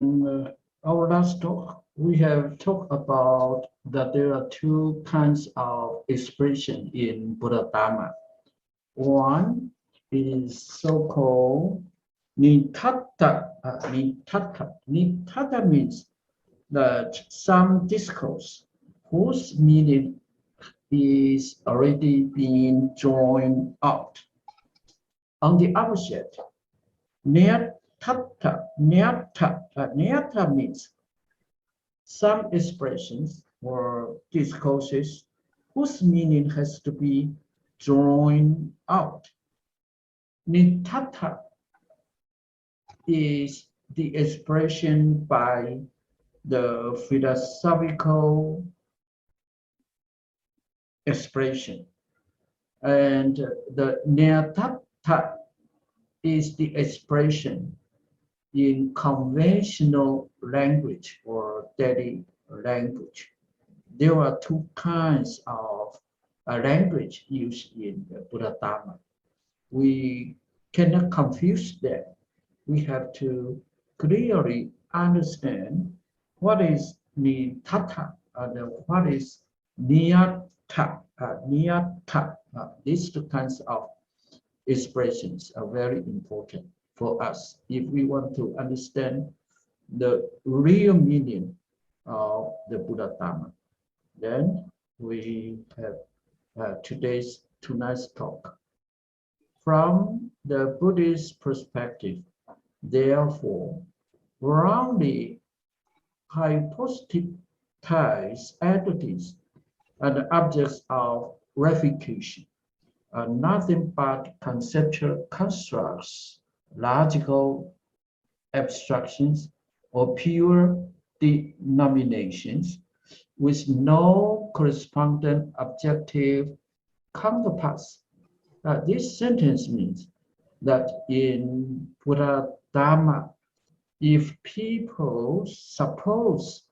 In our last talk, we have talked about that there are two kinds of expression in Buddha Dharma. One is so-called nitatta. Nitatta means that some discourse whose meaning is already being drawn out. On the opposite, Nyatta means some expressions or discourses whose meaning has to be drawn out. Nitatta is the expression by the philosophical expression, and the Nyatta is the expression in conventional language or daily language. There are two kinds of language used in the Buddha Dharma. We cannot confuse them. We have to clearly understand what is nitatta and what is nyatta. These two kinds of expressions are very important for us if we want to understand the real meaning of the Buddha Dharma. Then we have tonight's talk. From the Buddhist perspective, therefore, wrongly hypostatized entities and objects of refutation are nothing but conceptual constructs, logical abstractions, or pure denominations with no corresponding objective counterparts. This sentence means that in Buddha Dharma, if people suppose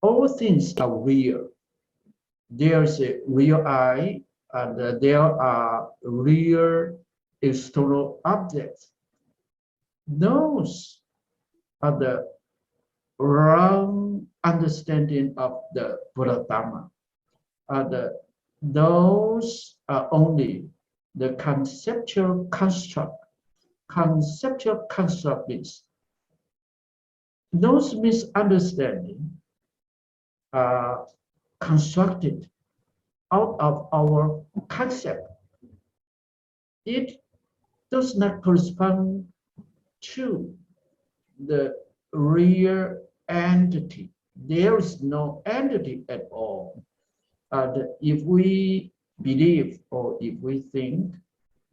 all things are real, there is a real I, and there are real external objects. Those are the wrong understanding of the Buddha Dharma. Those are only the conceptual construct. Conceptual construct means those misunderstandings are constructed out of our concept. It does not correspond to the real entity. There is no entity at all. And if we believe or if we think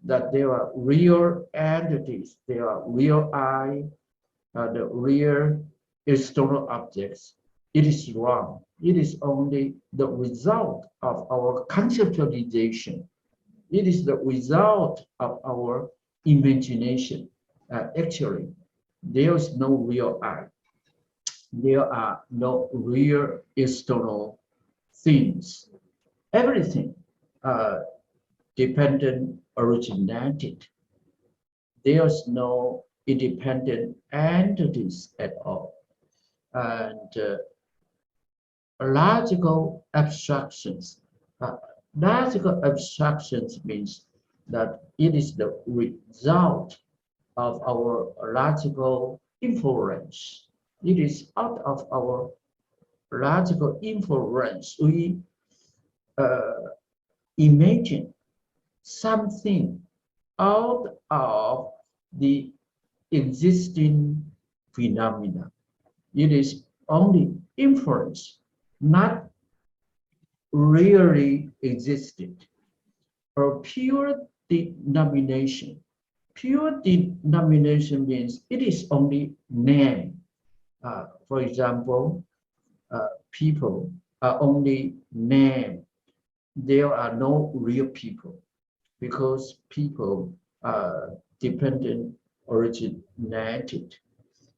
that there are real entities, there are real I, the real external objects, it is wrong. It is only the result of our conceptualization. It is the result of our imagination. Actually, there is no real I. There are no real external things. Everything dependent originated. There's no independent entities at all. And logical abstractions. Logical abstractions means that it is the result of our logical inference. It is out of our logical inference. We imagine something out of the existing phenomena. It is only inference, not really existed. Or pure denomination. Pure denomination means it is only name. For example, people are only name. There are no real people because people are dependent originated.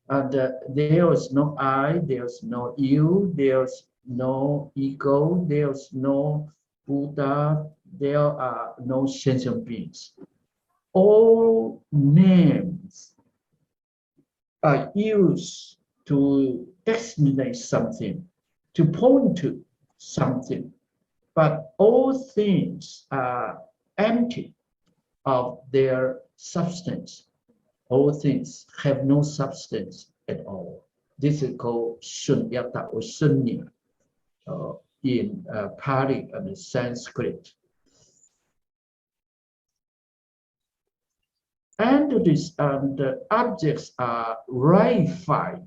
And there is no I, there's no you, there's no ego, there's no Buddha, there are no sentient beings. All names are used to designate something, to point to something, but all things are empty of their substance. All things have no substance at all. This is called shunyata or shunya in Pali and Sanskrit. Entities and objects are reified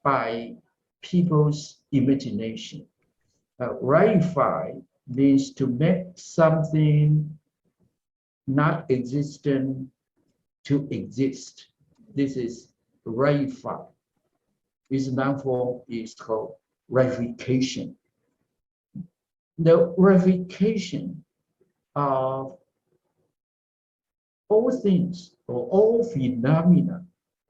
by people's imagination. Reify means to make something not existent to exist. This is reify. Its noun form is called reification. The reification of all things or all phenomena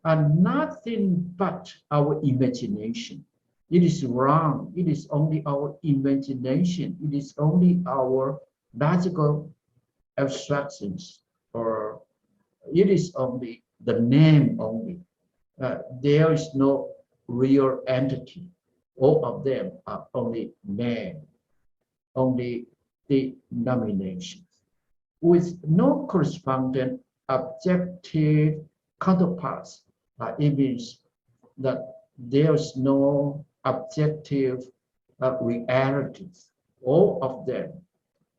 are nothing but our imagination. It is wrong. It is only our imagination. It is only our logical abstractions, or it is only the name only. There is no real entity. All of them are only name, only denominations, with no corresponding objective counterparts. It means that there is no objective realities. All of them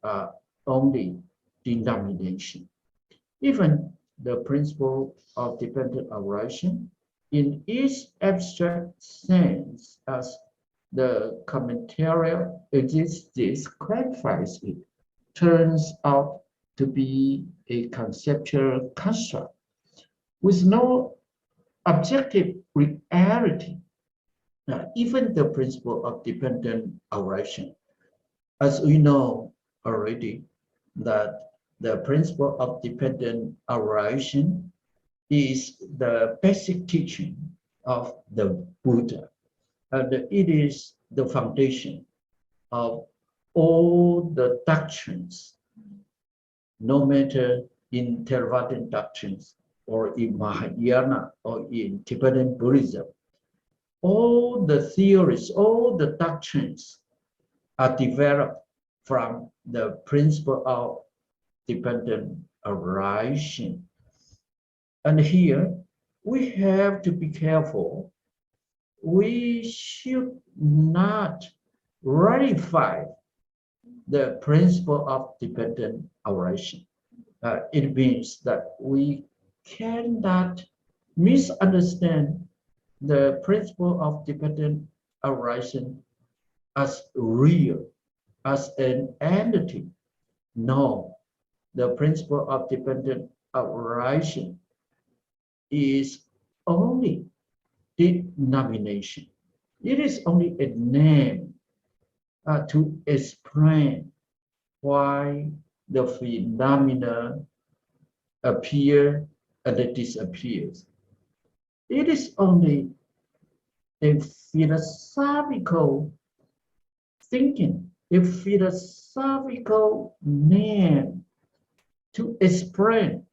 are only denomination. Even the principle of dependent arising, in its abstract sense, as the commentary exists, clarifies it, turns out to be a conceptual construct with no objective reality. Even the principle of dependent arising, as we know already, that the principle of dependent arising is the basic teaching of the Buddha, and it is the foundation of all the doctrines, no matter in Theravadan doctrines or in Mahayana or in Tibetan Buddhism. All the theories, all the doctrines are developed from the principle of dependent arising. And here we have to be careful. We should not ratify the principle of dependent arising. It means that we cannot misunderstand the principle of dependent arising as real, as an entity. No, the principle of dependent arising is only denomination. It is only a name to explain why the phenomena appear and disappears. It is only a philosophical thinking, a philosophical name to explain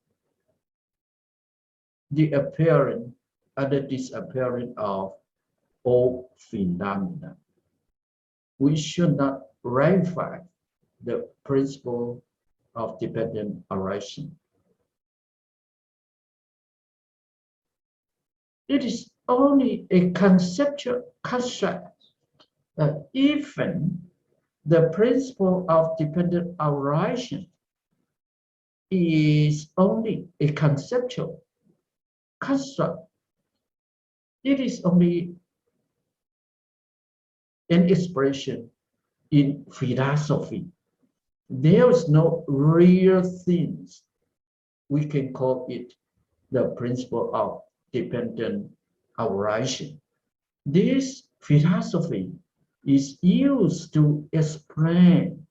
the appearance and the disappearance of all phenomena. We should not ratify the principle of dependent arising. It is only a conceptual construct that even the principle of dependent arising is only a conceptual construct. It is only an expression in philosophy. There is no real things. We can call it the principle of dependent arising. This philosophy is used to explain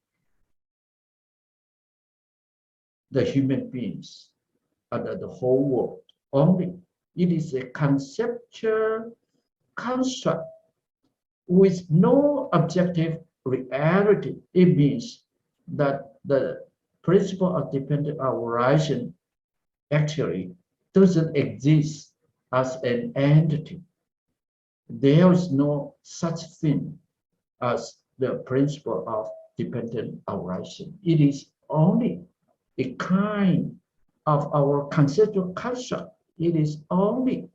the human beings and the whole world only. It is a conceptual construct with no objective reality. It means that the principle of dependent arising actually doesn't exist as an entity. There is no such thing as the principle of dependent arising. It is only a kind of our conceptual construct. It is only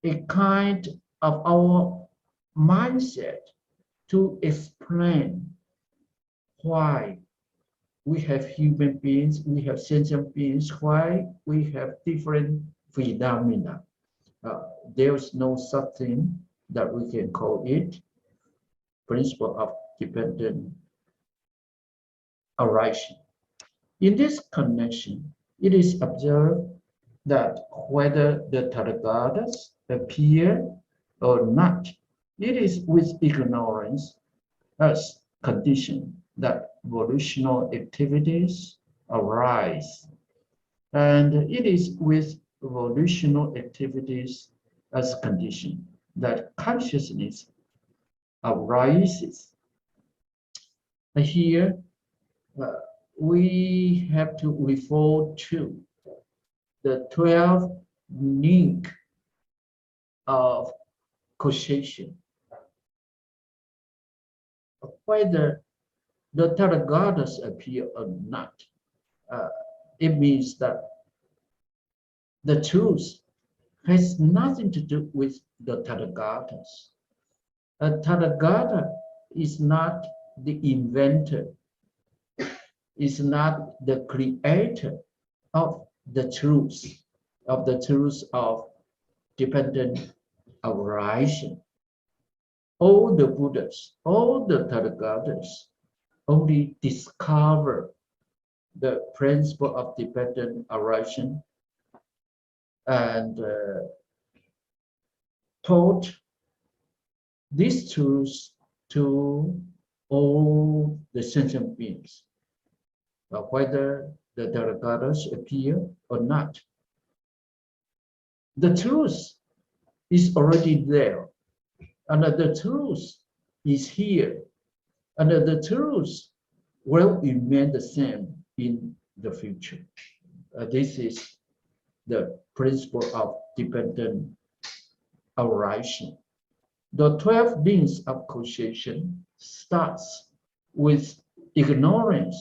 a kind of our mindset to explain why we have human beings, we have sentient beings, why we have different phenomena. There is no such thing that we can call it principle of dependent arising. In this connection, it is observed that whether the Tathagatas appear or not, it is with ignorance as condition that volitional activities arise. And it is with volitional activities as condition that consciousness arises. Here, we have to refer to the 12 link of causation. Whether the Tathagatas appear or not, it means that the truth has nothing to do with the Tathagatas. A Tathagata is not the inventor, is not the creator of the truth of dependent arising. All the Buddhas, all the Tathagatas only discover the principle of dependent arising and taught this truth to all the sentient beings, whether the Tathagatas appear or not. The truth is already there, and the truth is here, and the truth will remain the same in the future. This is the principle of dependent arising. The 12 links of causation starts with ignorance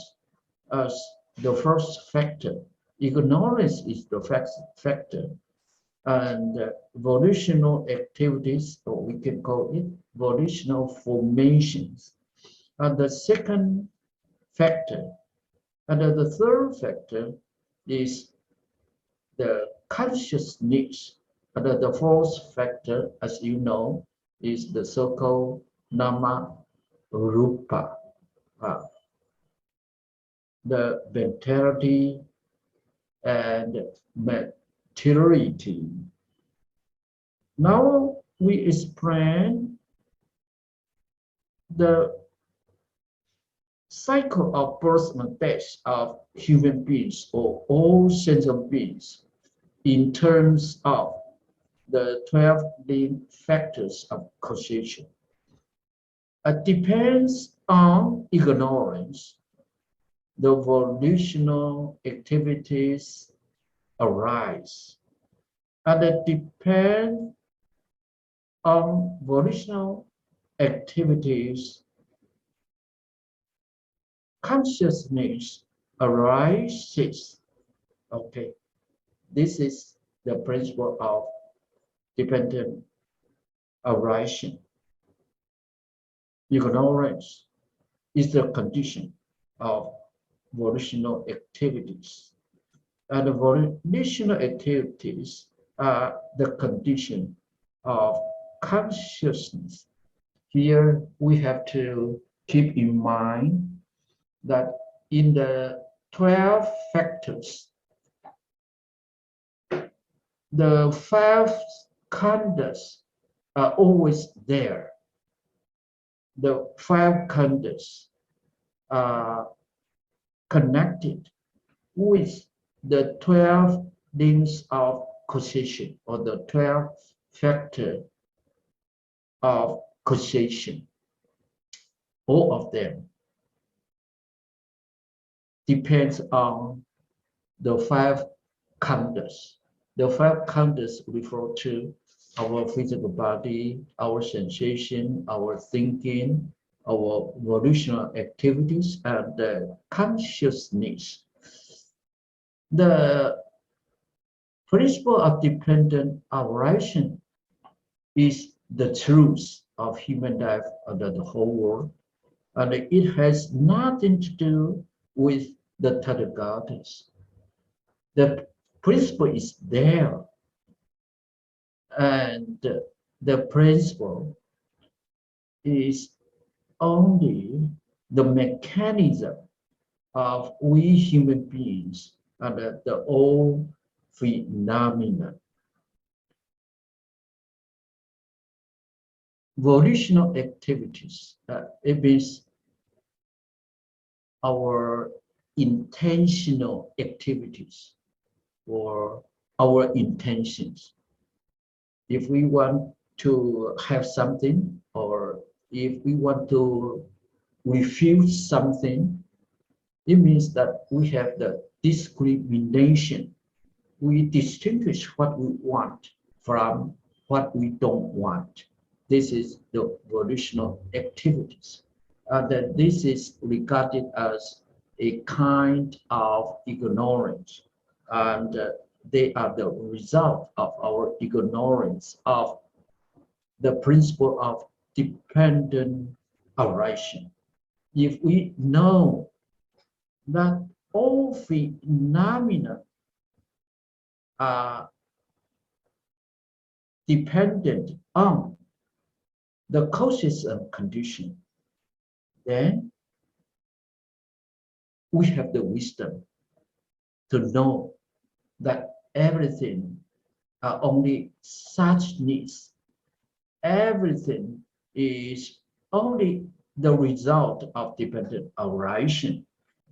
as the first factor. Ignorance is the first factor, and volitional activities, or we can call it volitional formations, are the second factor. And the third factor is the consciousness. And the fourth factor, as you know, is the so-called nama rupa, the mentality and materiality. Now we explain the cycle of birth and death of human beings or all sentient beings in terms of the 12 main factors of causation. It depends on ignorance. The volitional activities arise, and it depends on volitional activities. Consciousness arises. Okay, this is the principle of dependent arising. Ignorance is the condition of volitional activities, and the volitional activities are the condition of consciousness. Here we have to keep in mind that in the 12 factors, the 5 khandhas are always there. The 5 khandhas are connected with the 12 links of causation, or the 12 factors of causation. All of them depends on the 5 khandhas, The five khandhas refer to our physical body, our sensation, our thinking, our volitional activities, and the consciousness. The principle of dependent arising is the truth of human life under the whole world, and it has nothing to do with the Tathagatas. The principle is there, and the principle is only the mechanism of we human beings and the old phenomena. Volitional activities, it means our intentional activities or our intentions. If we want to have something, or if we want to refuse something, it means that we have the discrimination. We distinguish what we want from what we don't want. This is the volitional activities. That this is regarded as a kind of ignorance, and they are the result of our ignorance of the principle of dependent arising. If we know that all phenomena are dependent on the causes and condition, then we have the wisdom to know that everything are only such needs. Everything is only the result of dependent arising.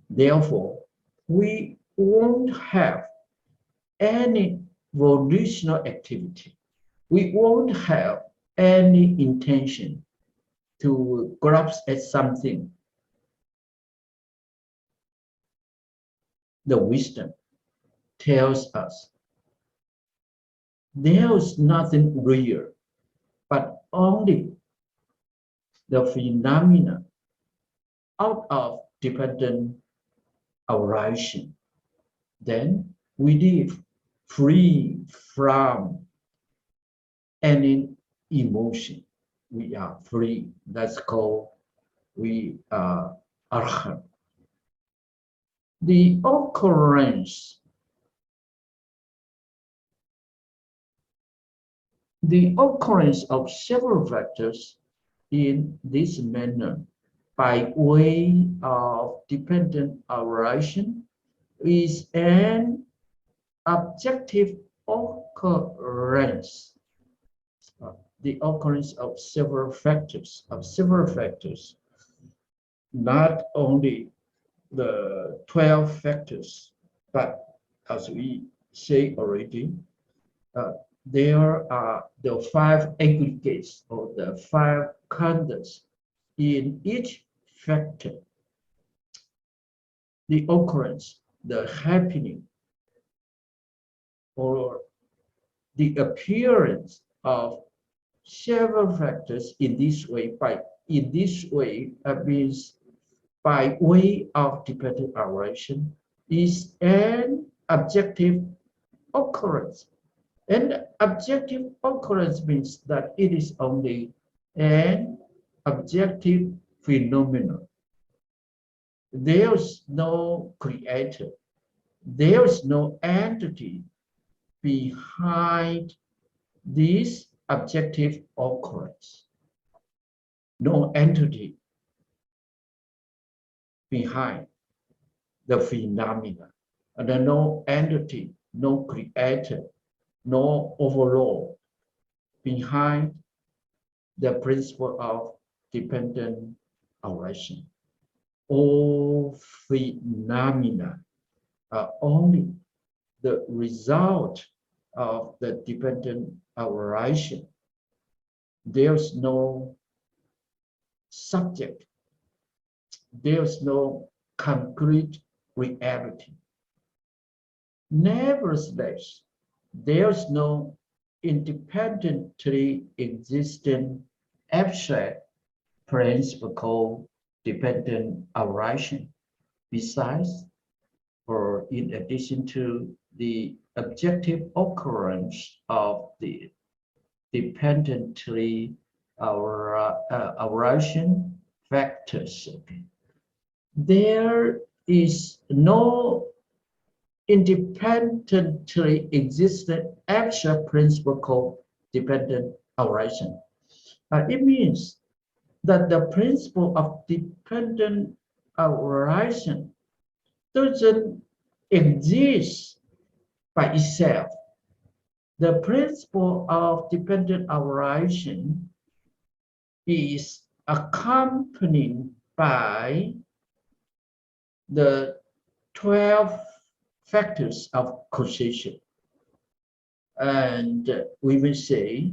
Therefore, we won't have any volitional activity. We won't have any intention to grasp at something. The wisdom tells us there is nothing real, but only the phenomena out of dependent arising. Then we live free from any emotion. We are free. That's called we are arhat. The occurrence of several factors in this manner by way of dependent arising is an objective occurrence. The occurrence of several factors, not only the 12 factors, but as we say already, there are the 5 aggregates or the 5 khandhas in each factor. The occurrence, the happening, or the appearance of several factors in this way means by way of dependent arising is an objective occurrence. And objective occurrence means that it is only an objective phenomenon. There is no creator. There is no entity behind this objective occurrence. No entity behind the phenomena. And no entity, no creator, no overlord behind the principle of dependent arising. All phenomena are only the result of the dependent arising. There's no subject. There's no concrete reality. Nevertheless, there is no independently existing abstract principle called dependent arising. Besides, or in addition to the objective occurrence of the dependently arising factors, there is no independently existent abstract principle called dependent arising. It means that the principle of dependent arising doesn't exist by itself. The principle of dependent arising is accompanied by the 12 factors of causation. And we will say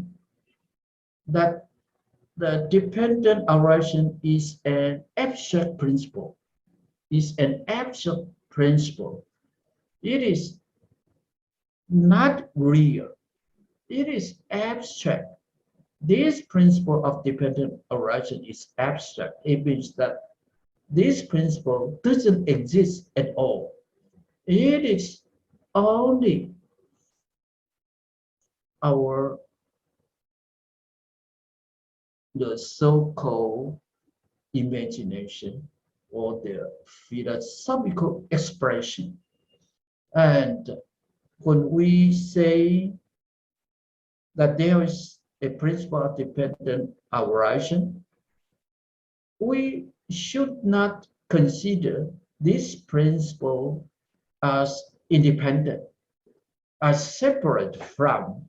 that the dependent arising is an abstract principle. Is an abstract principle. It is not real. It is abstract. This principle of dependent arising is abstract. It means that this principle doesn't exist at all. It is only the so-called imagination or the philosophical expression. And when we say that there is a principle of dependent arising, we should not consider this principle as independent, as separate from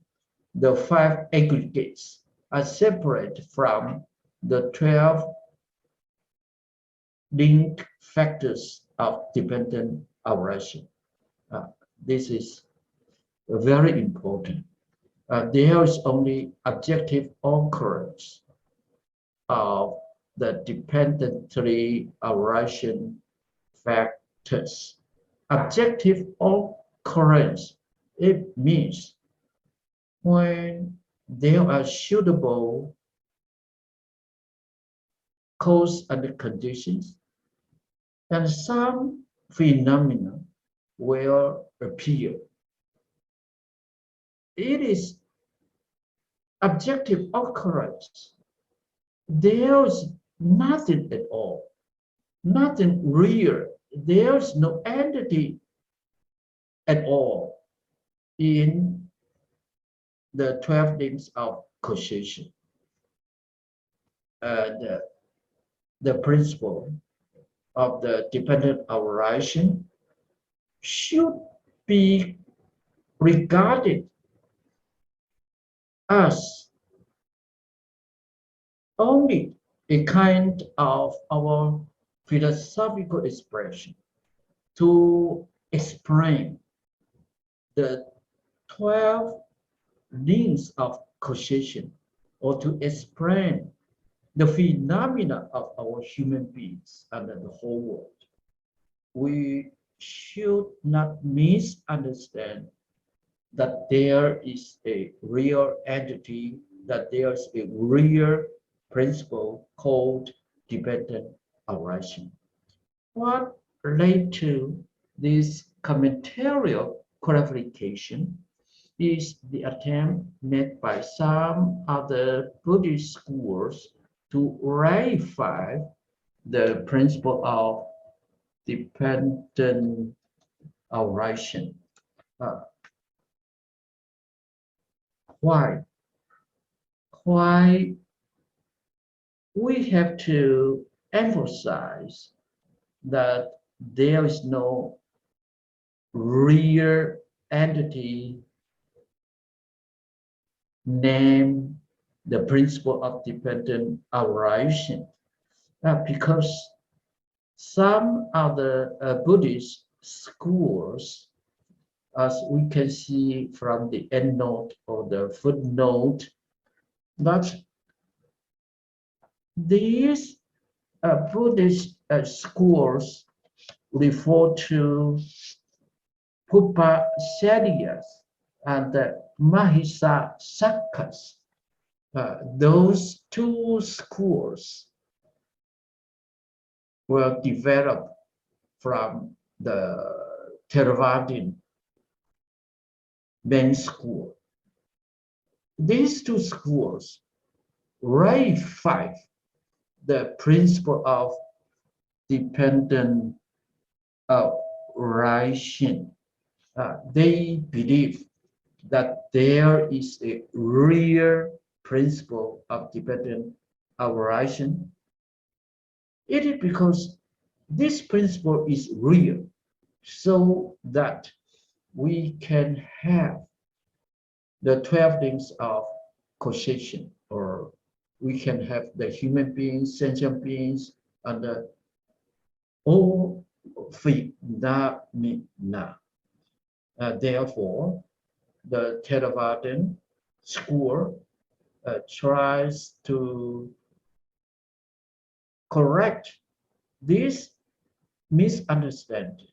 the 5 aggregates, as separate from the 12 link factors of dependent arising. This is very important. There is only objective occurrence of the dependently arising factors. Objective occurrence, it means when there are suitable cause and conditions, and some phenomena will appear. It is objective occurrence. There's nothing at all, nothing real. There's no entity at all in the 12 links of causation. And the principle of the dependent arising should be regarded as only a kind of our philosophical expression to explain the 12 links of causation, or to explain the phenomena of our human beings and the whole world. We should not misunderstand that there is a real entity, that there is a real principle called dependent arising. What led to this commentarial clarification is the attempt made by some other Buddhist schools to ratify the principle of dependent arising. Why we have to emphasize that there is no real entity named the principle of dependent arising, because some other Buddhist schools, as we can see from the endnote or the footnote, that these Buddhist schools refer to Uprising and the Mahisa Sakas. Those two schools were developed from the Theravadan main school. These two schools ratify the principle of dependent arising. They believe that there is a real principle of dependent arising. It is because this principle is real, so that we can have the 12 links of causation, or we can have the human beings, sentient beings, and all phenomena. Therefore, the Theravadan school tries to correct this misunderstanding,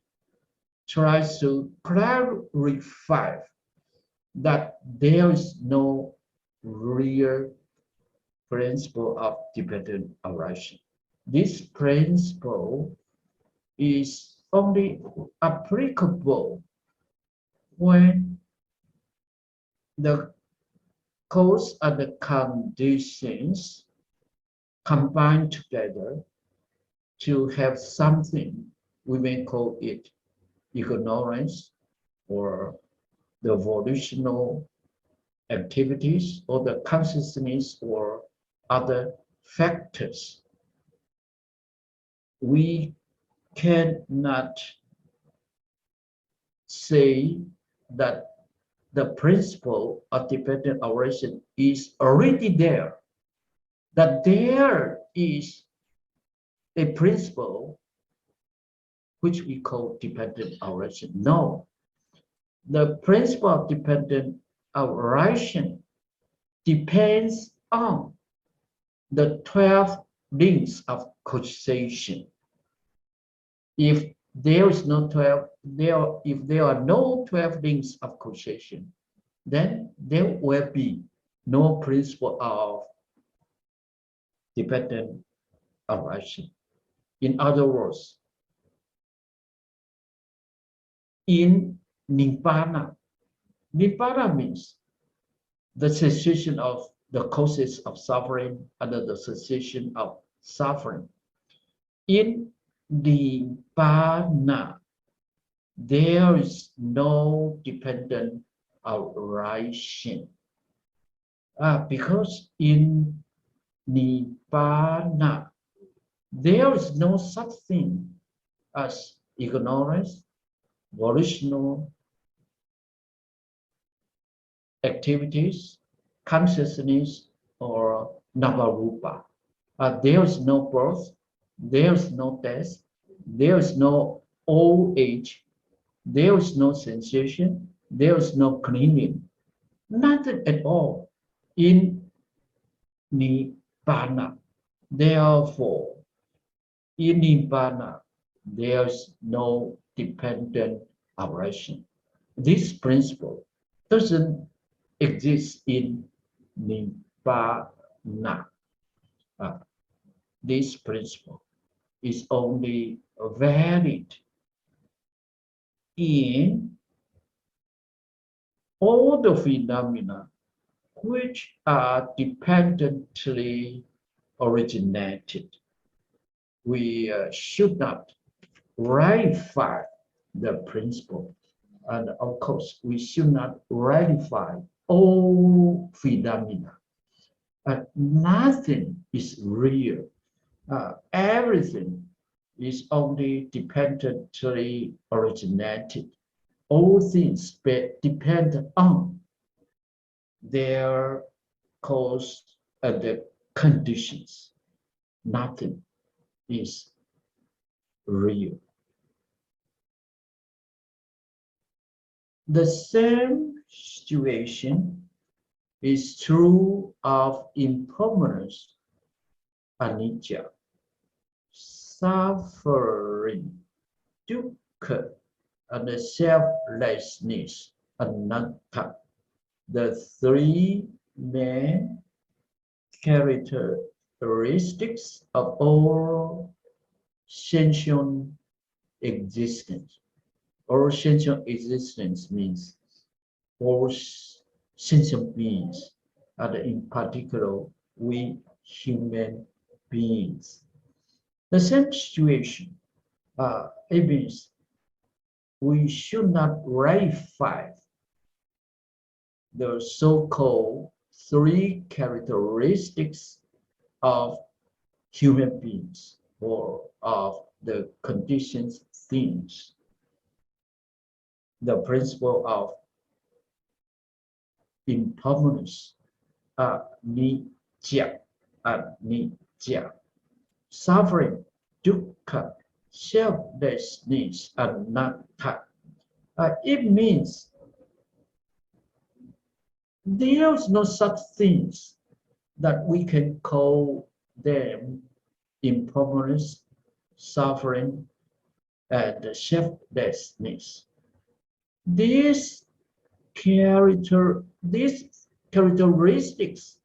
tries to clarify that there is no real principle of dependent arising. This principle is only applicable when the cause and the conditions combine together to have something. We may call it ignorance, or the volitional activities, or the consciousness, or other factors. We cannot say that the principle of dependent arising is already there, that there is a principle which we call dependent arising. No, the principle of dependent arising depends on the 12 links of causation. If there is no 12, if there are no 12 links of causation, then there will be no principle of dependent arising. In other words, in Nibbana, Nibbana means the cessation of the causes of suffering and the cessation of suffering. In Nibbana, there is no dependent arising. Because in Nibbana, there is no such thing as ignorance, volitional activities, consciousness, or navarupa. There is no birth, there is no death, there is no old age, there is no sensation, there is no clinging, nothing at all in Nibbana. Therefore, in Nibbana, there is no dependent arising. This principle doesn't exist in Nibbana. This principle is only valid in all the phenomena which are dependently originated. We should not ratify the principle, and of course we should not ratify all phenomena. Nothing is real. Everything is only dependently originated. All things depend on their cause and the conditions. Nothing is real. The same situation is true of impermanence, anicca, suffering, dukkha, and selflessness, anatta. the three main characteristics of all sentient existence. All sentient existence means all sentient beings, and in particular, we human beings. The same situation, it means we should not ratify the so-called three characteristics of human beings or of the conditioned things. The principle of impermanence, anicca, suffering, dukkha, selflessness, anatta. It means there's no such things that we can call them impermanence, suffering, and selflessness. These characteristics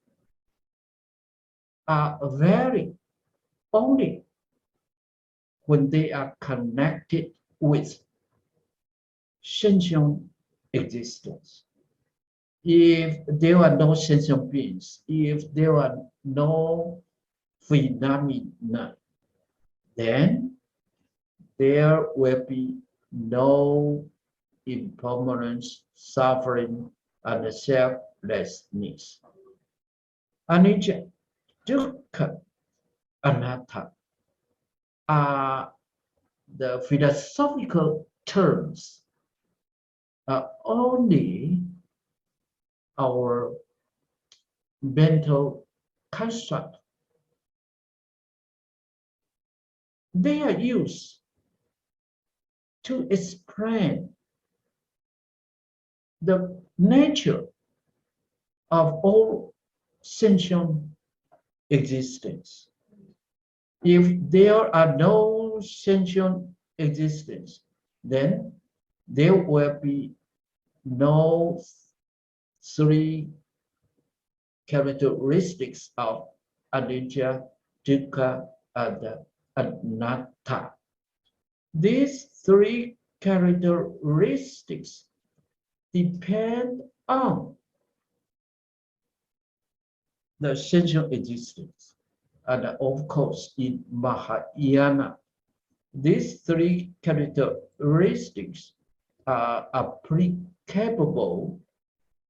are valid only when they are connected with sentient existence. If there are no sentient beings, if there are no phenomena, then there will be no impermanence, suffering, and selflessness. Anicca, dukkha, anatta are the philosophical terms, only our mental construct. They are used to explain the nature of all sentient existence. If there are no sentient existence, then there will be no three characteristics of anicca, dukkha, and anatta. These three characteristics depend on the sentient existence. And of course, in Mahayana, these three characteristics are applicable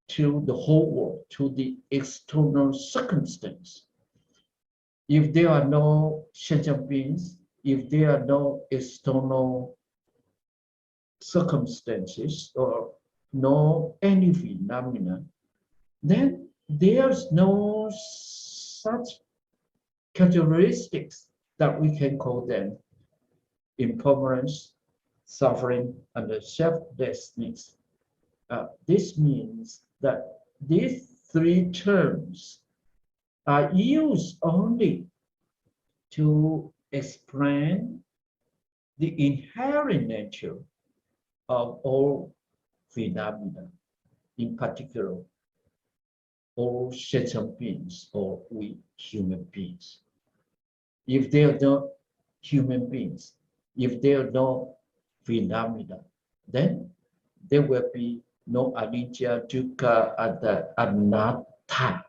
to the whole world, to the external circumstance. If there are no sentient beings, if there are no external circumstances or no any phenomena, then there's no such characteristics that we can call them impermanence, suffering, and selflessness. This means that these three terms are used only to explain the inherent nature of all phenomena, in particular, all sentient beings or we human beings. If there are no human beings, if there are no phenomena, then there will be no anicca, dukkha, and anatta.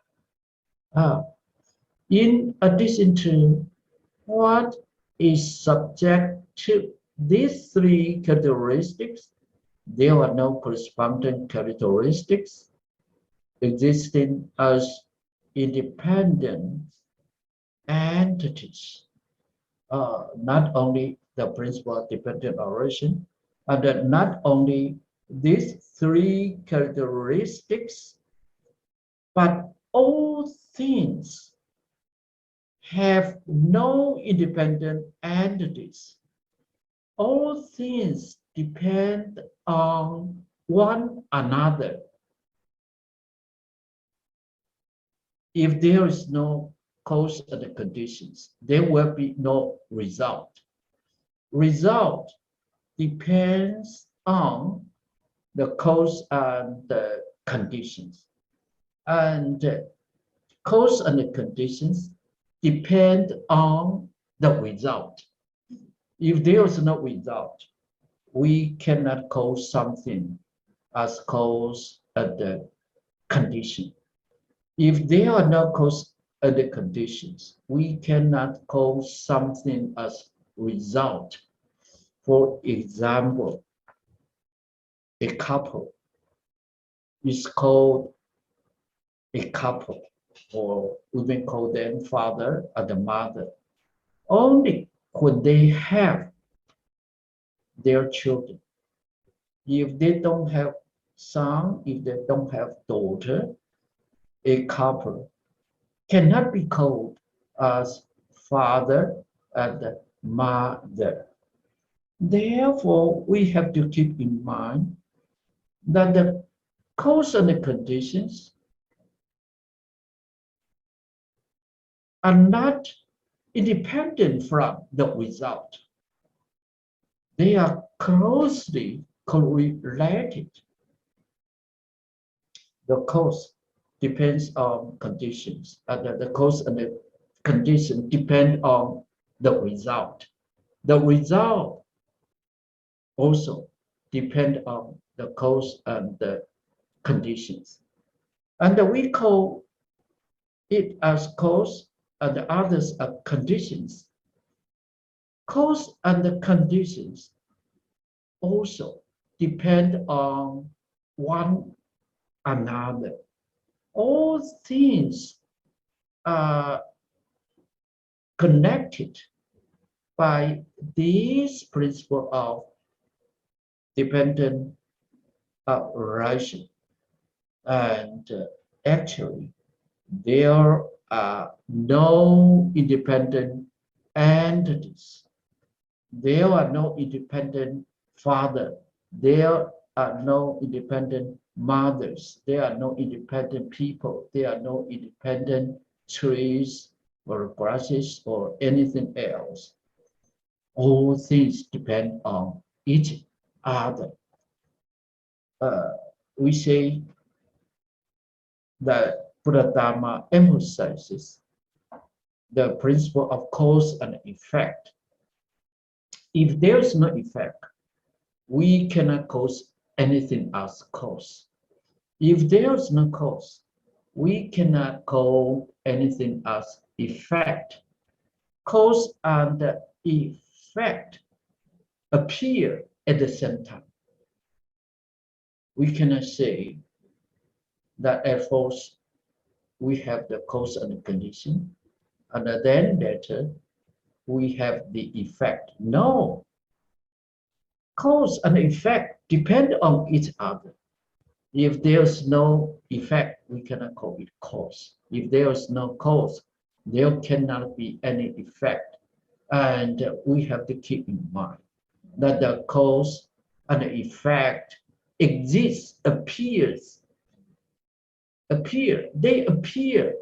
In addition to what is subject to these three characteristics, there are no corresponding characteristics existing as independent entities. Not only the principle of dependent operation, and not only these three characteristics, but all things have no independent entities. All things depend on one another. If there is no cause and conditions, there will be no result. Result depends on the cause and the conditions. And cause and conditions depend on the result. If there is no result, we cannot call something as cause and the condition. If there are no cause and the conditions, we cannot call something as result. For example, a couple is called a couple, or we may call them father and mother, only when they have their children. If they don't have son, if they don't have daughter, a couple cannot be called as father and mother. Therefore, we have to keep in mind that the cause and the conditions are not independent from the result. They are closely correlated. The cause depends on conditions, and the cause and the condition depend on the result. The result also depend on the cause and the conditions. And we call it as cause and the others are conditions. Cause and the conditions also depend on one another. All things are connected by this principle of dependent relation. And actually, there are no independent entities. There are no independent father. There are no independent mothers. There are no independent people. There are no independent trees or grasses or anything else. All things depend on each other. We say that Buddha Dharma emphasizes the principle of cause and effect. If there is no effect, we cannot cause anything as cause. If there is no cause, we cannot call anything as effect. Cause and effect appear at the same time. We cannot say that at first we have the cause and the condition, and then later we have the effect. No. Cause and effect depend on each other. If there's no effect, we cannot call it cause. If there is no cause, there cannot be any effect. And we have to keep in mind that the cause and the effect exists, they appear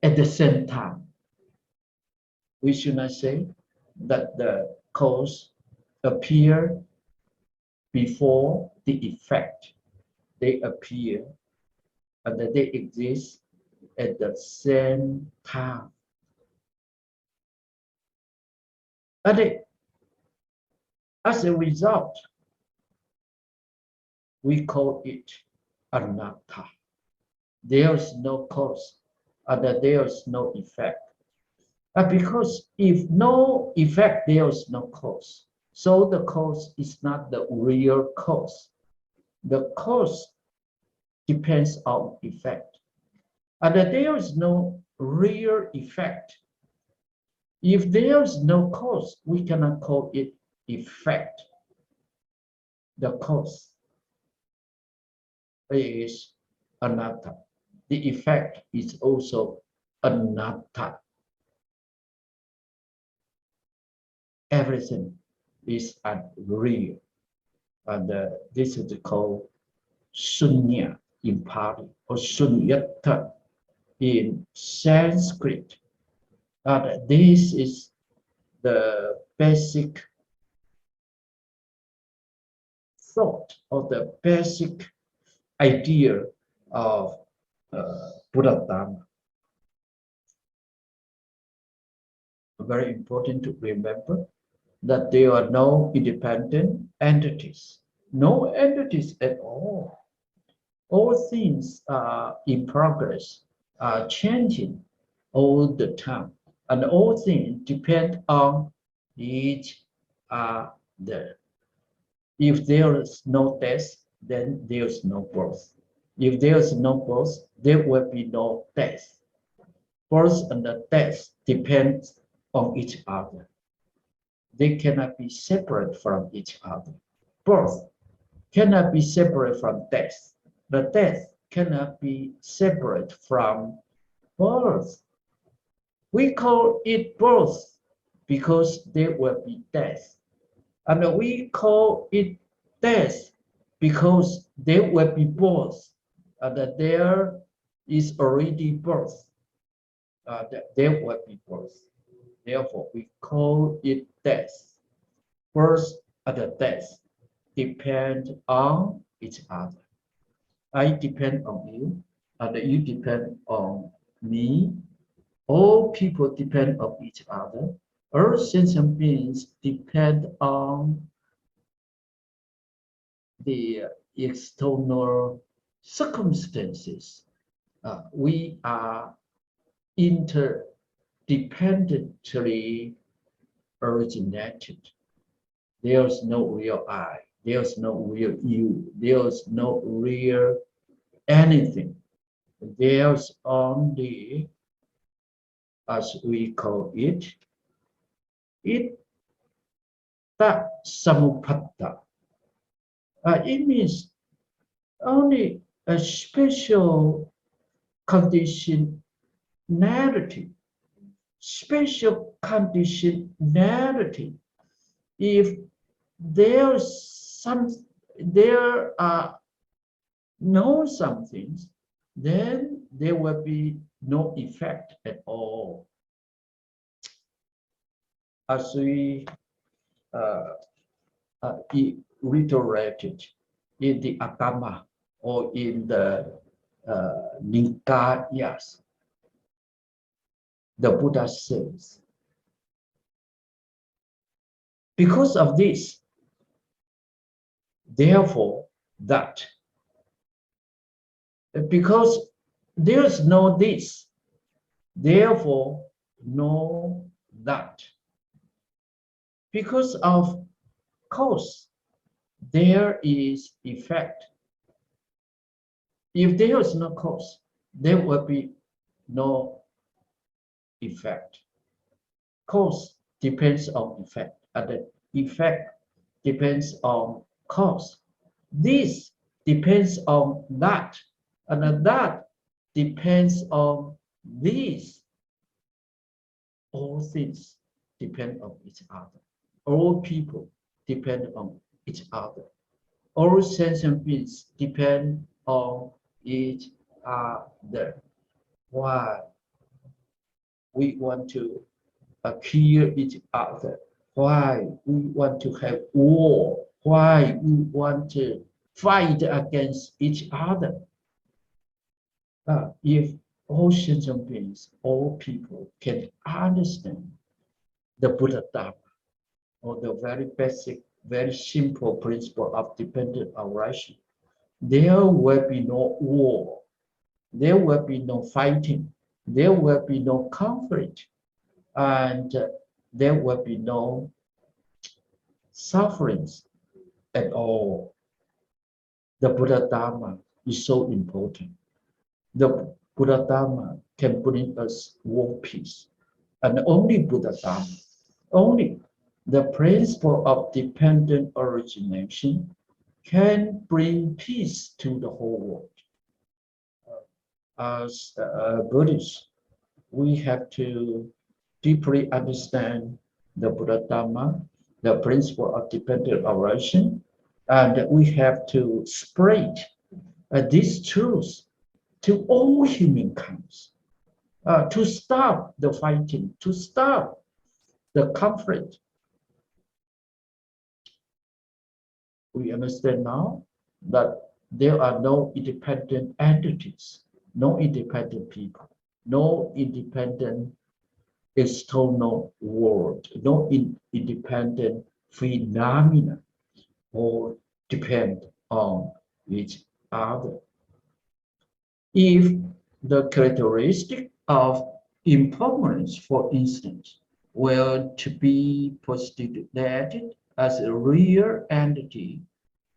at the same time. We should not say that the cause appear before the effect. They appear and they exist at the same time. And as a result, we call it anatta. There is no cause and there is no effect. Because if no effect, there is no cause. So the cause is not the real cause. The cause depends on effect. And there is no real effect. If there is no cause, we cannot call it effect. The cause is anatta. The effect is also anatta. Everything is unreal. And this is called sunya in Pali or sunyata in Sanskrit. And this is the basic thought or the basic idea of Buddha Dharma. Very important to remember that there are no independent entities, no entities at all. All things are in progress, are changing all the time, and all things depend on each other. If there is no death, then there is no birth. If there is no birth, there will be no death. Birth and death depend on each other. They cannot be separate from each other. Birth cannot be separate from death. The death cannot be separate from birth. We call it birth because there will be death. And we call it death because there will be birth. And there is already birth. There will be birth. Therefore, we call it death. Birth and death depend on each other. I depend on you, and you depend on me. All people depend on each other. All sentient beings depend on the external circumstances. We are interdependently originated. There's no real I. There's no real you. There's no real anything. There's only, as we call it, idappaccayatā. It means only a special conditionality. Special conditionality. If there are no some things, then there will be no effect at all. As we reiterated in the Agama or in the Nikayas, the Buddha says, because of this, therefore that, because there is no this, therefore no that. Because of cause, there is effect. If there is no cause, there will be no effect. Cause depends on effect, and the effect depends on cause. This depends on that, and that depends on this. All things depend on each other. All people depend on each other. All sentient beings depend on each other. Why we want to kill each other? Why we want to have war? Why we want to fight against each other? If all sentient beings, all people can understand the Buddha Dharma, or the very basic, very simple principle of dependent arising, there will be no war, there will be no fighting, there will be no conflict, and there will be no sufferings at all. The Buddha Dharma is so important. The Buddha Dharma can bring us world peace, and only Buddha Dharma, only the principle of dependent origination can bring peace to the whole world. As Buddhists, we have to deeply understand the Buddha Dharma, the principle of dependent origin, and we have to spread these truths to all humankind, to stop the fighting, to stop the conflict. We understand now that there are no independent entities. no independent people, no independent external world, no independent phenomena, all depend on each other. If the characteristic of impermanence, for instance, were to be postulated as a real entity,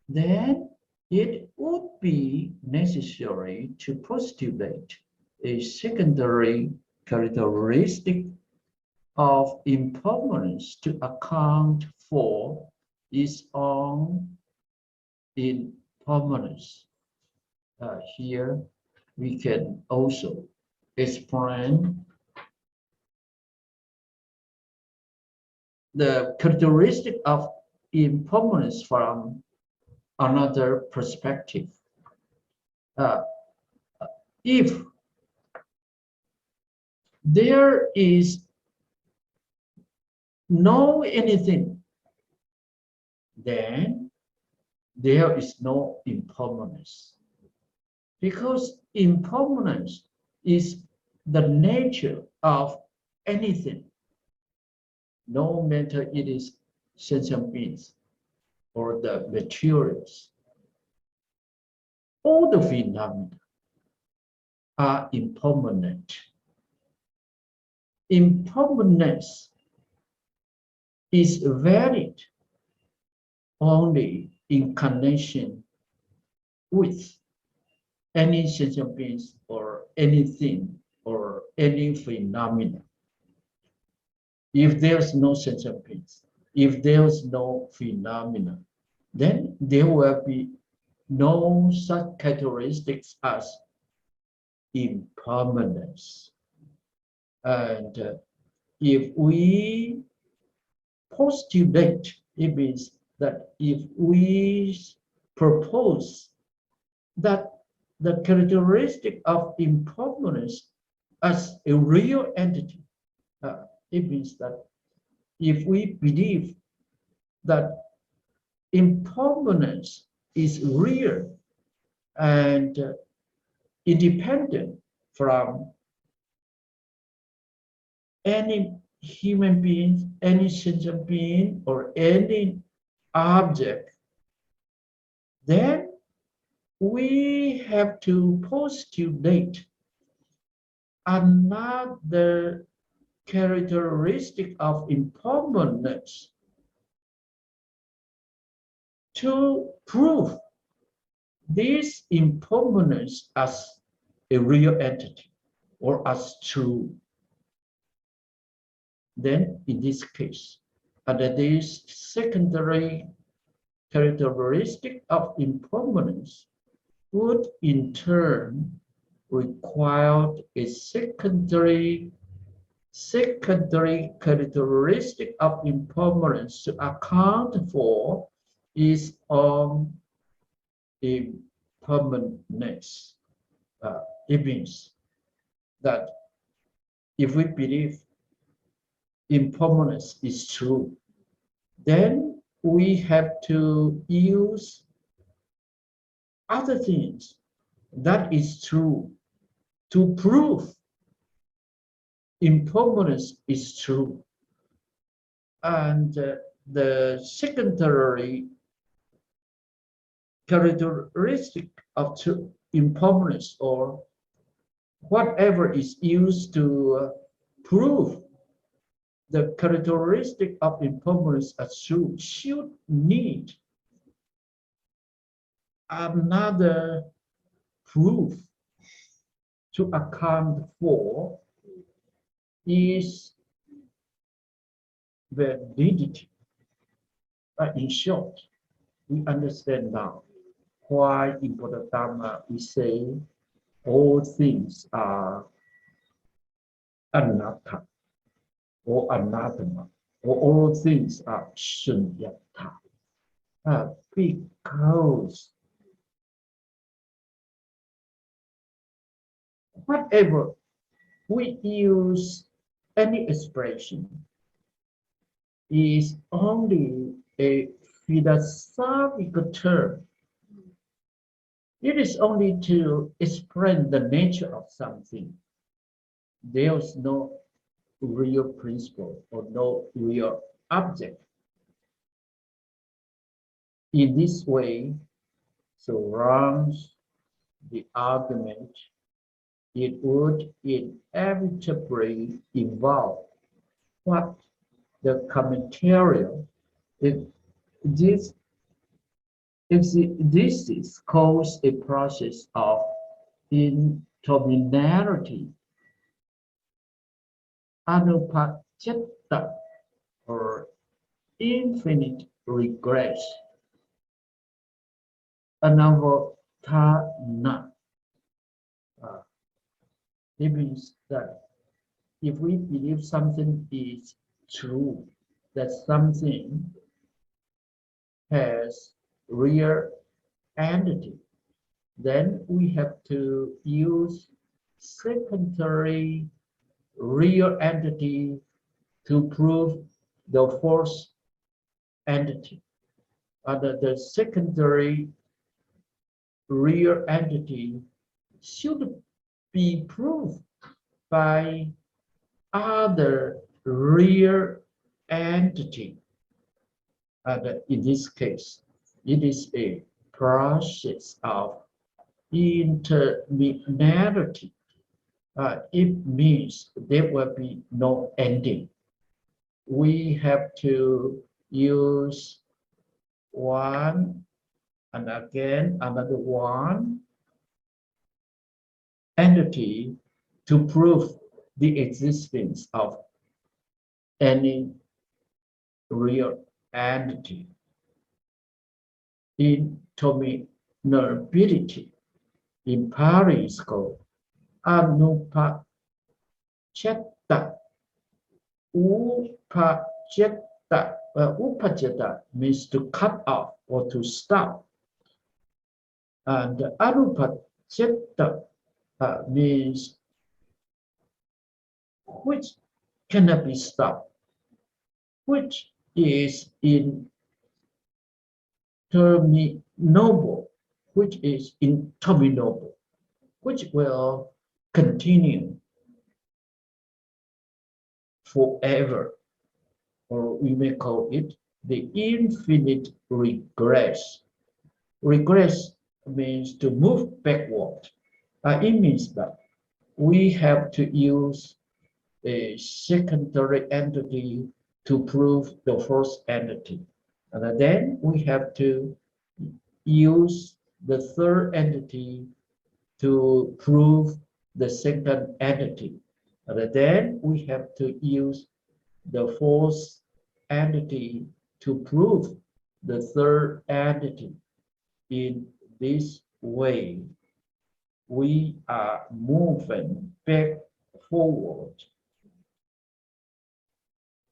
then it would be necessary to postulate a secondary characteristic of impermanence to account for its own impermanence. Here we can also explain the characteristic of impermanence from another perspective. If there is no anything, then there is no impermanence. Because impermanence is the nature of anything, no matter it is sentient beings or the materials. All the phenomena are impermanent. Impermanence is valid only in connection with any sentient beings or anything or any phenomena. If there's no sentient beings, if there's no phenomena, then there will be no such characteristics as impermanence. And if we postulate, it means that if we propose that the characteristic of impermanence as a real entity, it means that if we believe that impermanence is real and independent from any human being, any sentient being, or any object, then we have to postulate another characteristic of impermanence to prove this impermanence as a real entity or as true. Then in this case, under this secondary characteristic of impermanence would in turn require a secondary characteristic of impermanence to account for its own impermanence. It means that if we believe impermanence is true, then we have to use other things that is true to prove impermanence is true. And the secondary characteristic of impermanence, or whatever is used to prove the characteristic of impermanence as true, should need another proof to account for its validity. In short, we understand now why in Buddha Dharma we say all things are anatta or anathema, or all things are shunyata. Because whatever we use, any expression is only a philosophical term. It is only to explain the nature of something. There is no real principle or no real object. In this way, surrounds the argument, it would inevitably involve what the commentary, if this is cause a process of interminarity, idappaccayatā, or infinite regress, anavatana. It means that if we believe something is true, that something has real entity, then we have to use secondary real entity to prove the false entity. The secondary real entity should be proved by other real entity. And in this case, it is a process of interminarity. It means there will be no ending. We have to use one and again another one entity to prove the existence of any real entity. Interminability in Pali is called idappaccayatā. Uprising means to cut off or to stop. And idappaccayatā means which cannot be stopped, which is interminable, which is interminable, which will continue forever, or we may call it the infinite regress. Regress means to move backward. It means that we have to use a secondary entity to prove the first entity. And then we have to use the third entity to prove the second entity. And then we have to use the fourth entity to prove the third entity. In this way, we are moving back forward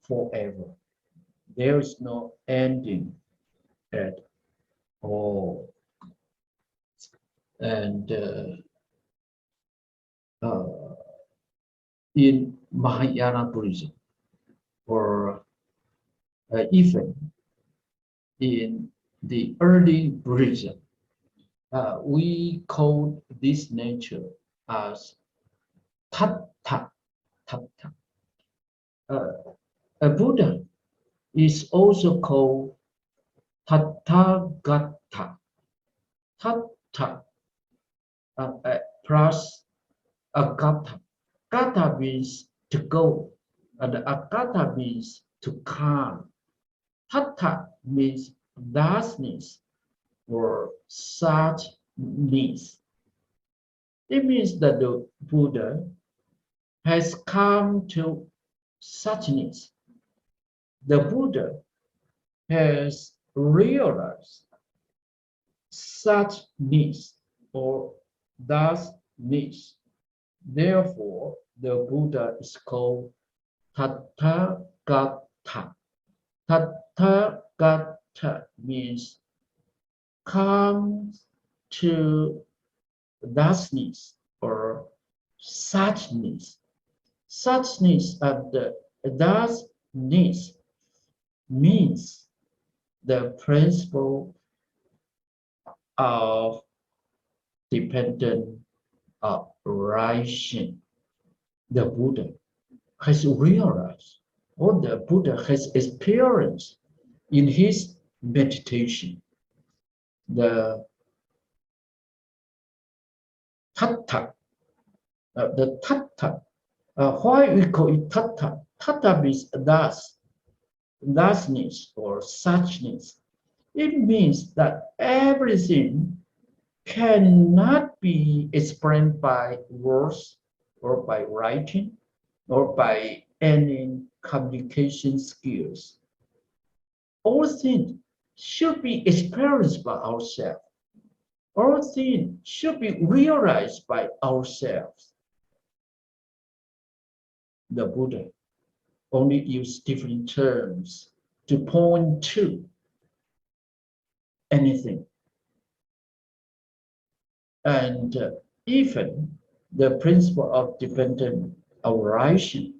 forever. There is no ending at all. And in Mahayana Buddhism, or even in the early Buddhism, we call this nature as tattva. A Buddha is also called tathagata. Tattva plus agata. Gata means to go, and agata means to come. Tattva means thusness or suchness. It means that the Buddha has come to suchness. The Buddha has realized suchness or thusness. Therefore, the Buddha is called Tathagata. Tathagata means come to thusness or suchness. Suchness and thusness means the principle of dependent uprising, the Buddha has realized, or the Buddha has experienced in his meditation, the tattva, the tattva. Why we call it tattva? Tattva means thusness or suchness. It means that everything cannot be explained by words or by writing or by any communication skills. All things should be experienced by ourselves. All things should be realized by ourselves. The Buddha only used different terms to point to anything. And even the principle of dependent arising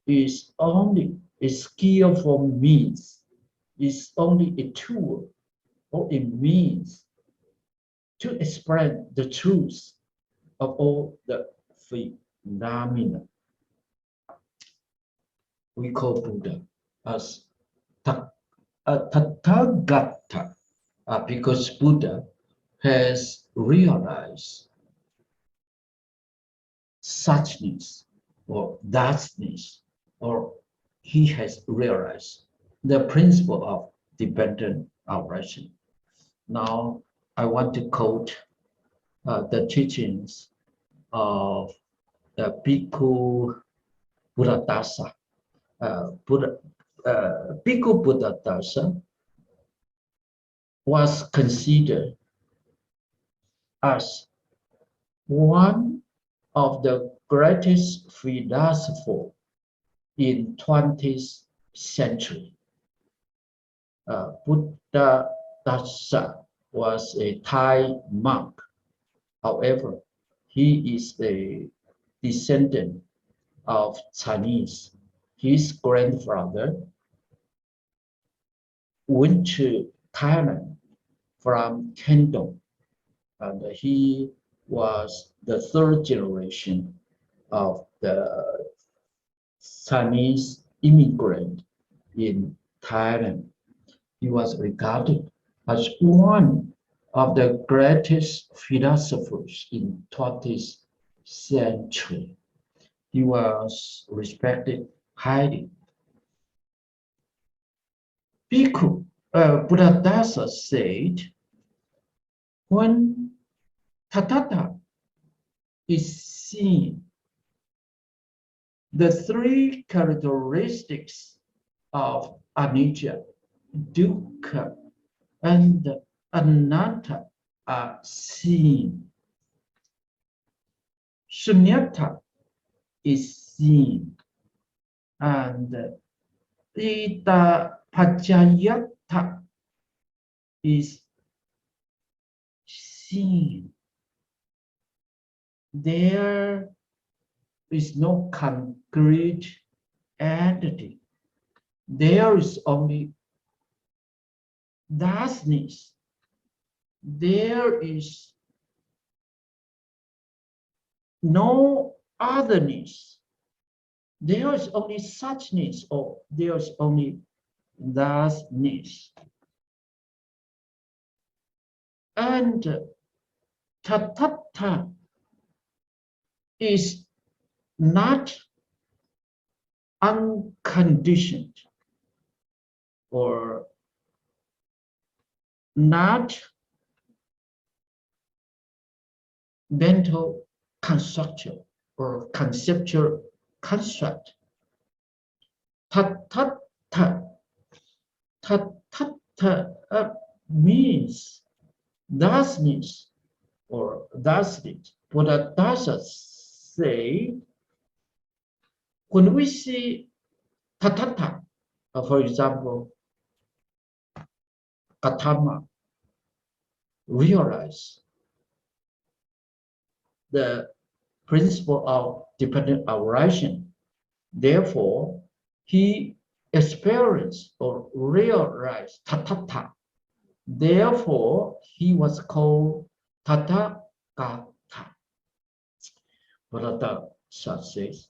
is only a skillful means, is only a tool or a means to explain the truth of all the phenomena. We call Buddha as Tathagata, because Buddha has realized suchness or thatness, or he has realized the principle of dependent arising. Now, I want to quote the teachings of the Bhikkhu Buddhadasa. Bhikkhu Buddhadasa was considered as one of the greatest philosophers in 20th century. Buddhadasa was a Thai monk. However, he is a descendant of Chinese. His grandfather went to Thailand from Kendong, and he was the third generation of the Chinese immigrant in Thailand. He was regarded as one of the greatest philosophers in 20th century. He was respected highly. Bhikkhu Buddhadasa said, when tathata is seen, the three characteristics of anicca, dukkha, and anatta are seen. Shunyata is seen, and idappaccayatā is seen. There is no concrete entity. There is only thusness. There is no otherness. There is only suchness, or there is only thusness. And tathata is not unconditioned or not mental conceptual or conceptual construct. Tathata means thusness or thusness. Buddhadasa say, when we see tathata, for example, Gautama realize the principle of dependent arising. Therefore, he experienced or realized tathata. Therefore, he was called Tathagata. Buddha says,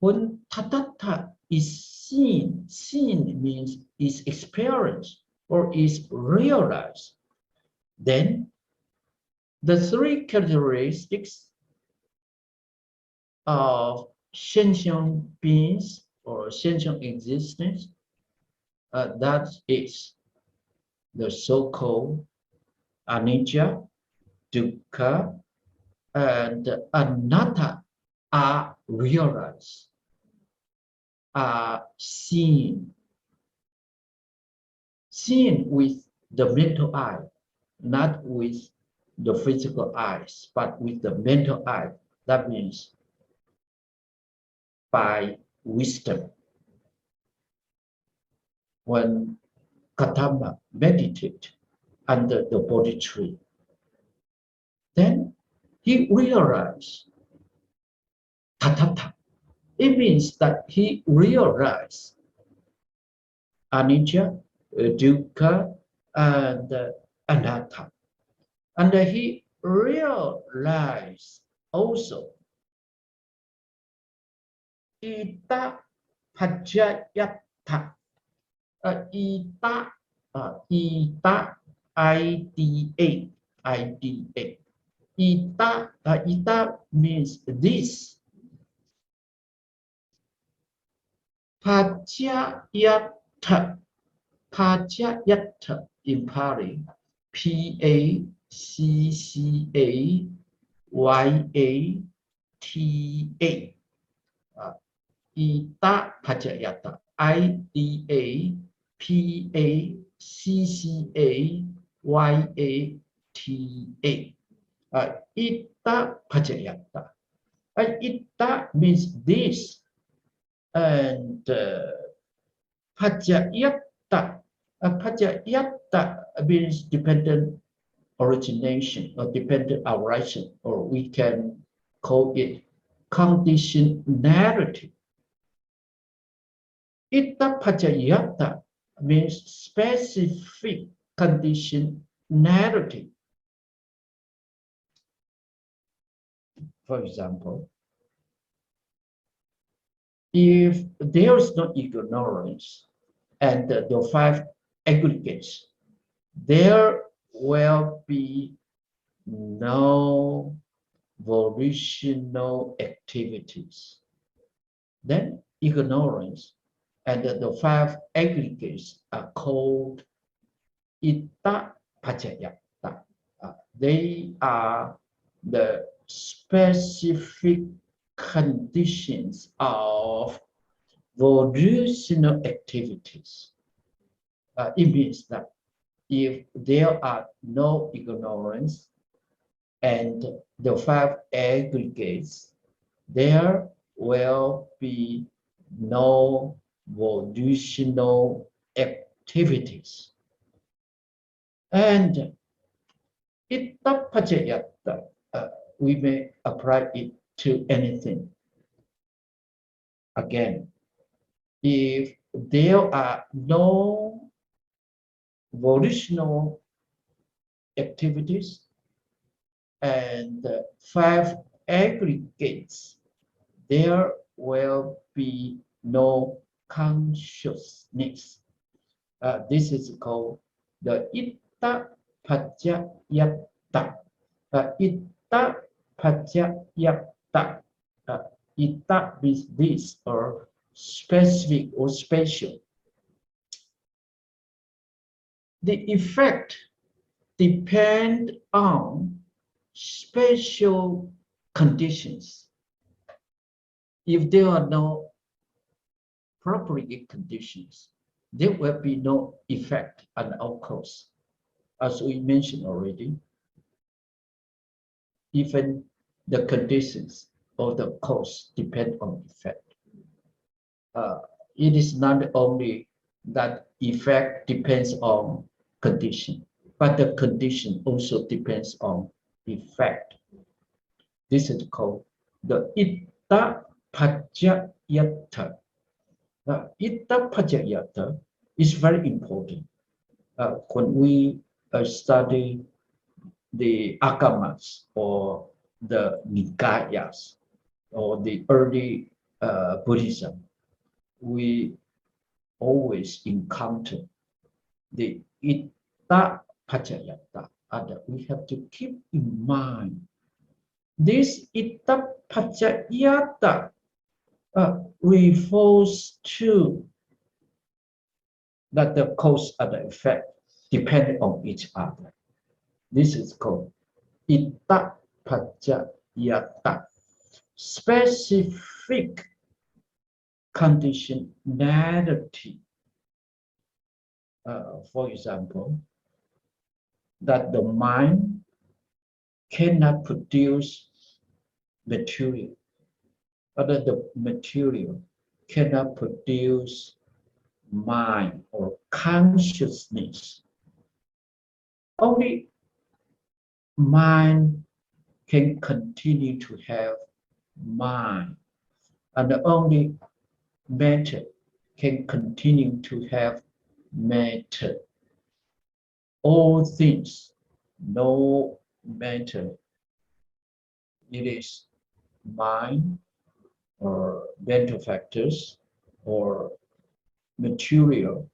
when tathata is seen, seen means is experienced or is realized, then the three characteristics of sentient beings or sentient existence, that is the so-called anicca, dukkha, and anatta, are realized, are seen with the mental eye, not with the physical eyes, but with the mental eye. That means by wisdom. When Gautama meditated under the Bodhi tree, then he realized tathata. It means that he realized anicca, dukkha, and anatta. And he realized also idappaccayatā. Ida, I-D-A. Ida means this. Paccayatā in Pali, P-A-C-C-A-Y-A-T-A. Idappaccayatā. Idappaccayatā. Idappaccayatā. Ida means this, and paccayatā. Paccayatā means dependent origination or dependent origin, or we can call it conditionality. Idappaccayatā means specific conditionality. For example, if there is no ignorance and the five aggregates, there will be no volitional activities. Then ignorance and the five aggregates are called idappaccayatā. They are the specific conditions of volitional activities. It means that if there are no ignorance and the five aggregates, there will be no volitional activities. And idappaccayatā, we may apply it to anything. Again, if there are no volitional activities and five aggregates, there will be no consciousness. This is called the idappaccayatā. Idappaccayatā. Ida means this, or specific or special. The effect depends on special conditions. If there are no appropriate conditions, there will be no effect on our cause. As we mentioned already, even the conditions or the cause depend on effect. It is not only that effect depends on condition, but the condition also depends on effect. This is called the idappaccayatā. Idappaccayatā is very important when we study the agamas or the nikayas or the early Buddhism, we always encounter the idappaccayatā, and we have to keep in mind this idappaccayatā refers to that the cause and the effect depend on each other. This is called idappaccayatā, specific conditionality. For example, that the mind cannot produce material, but the material cannot produce mind or consciousness. Only mind can continue to have mind, and only matter can continue to have matter. All things, no matter it is mind or mental factors or material,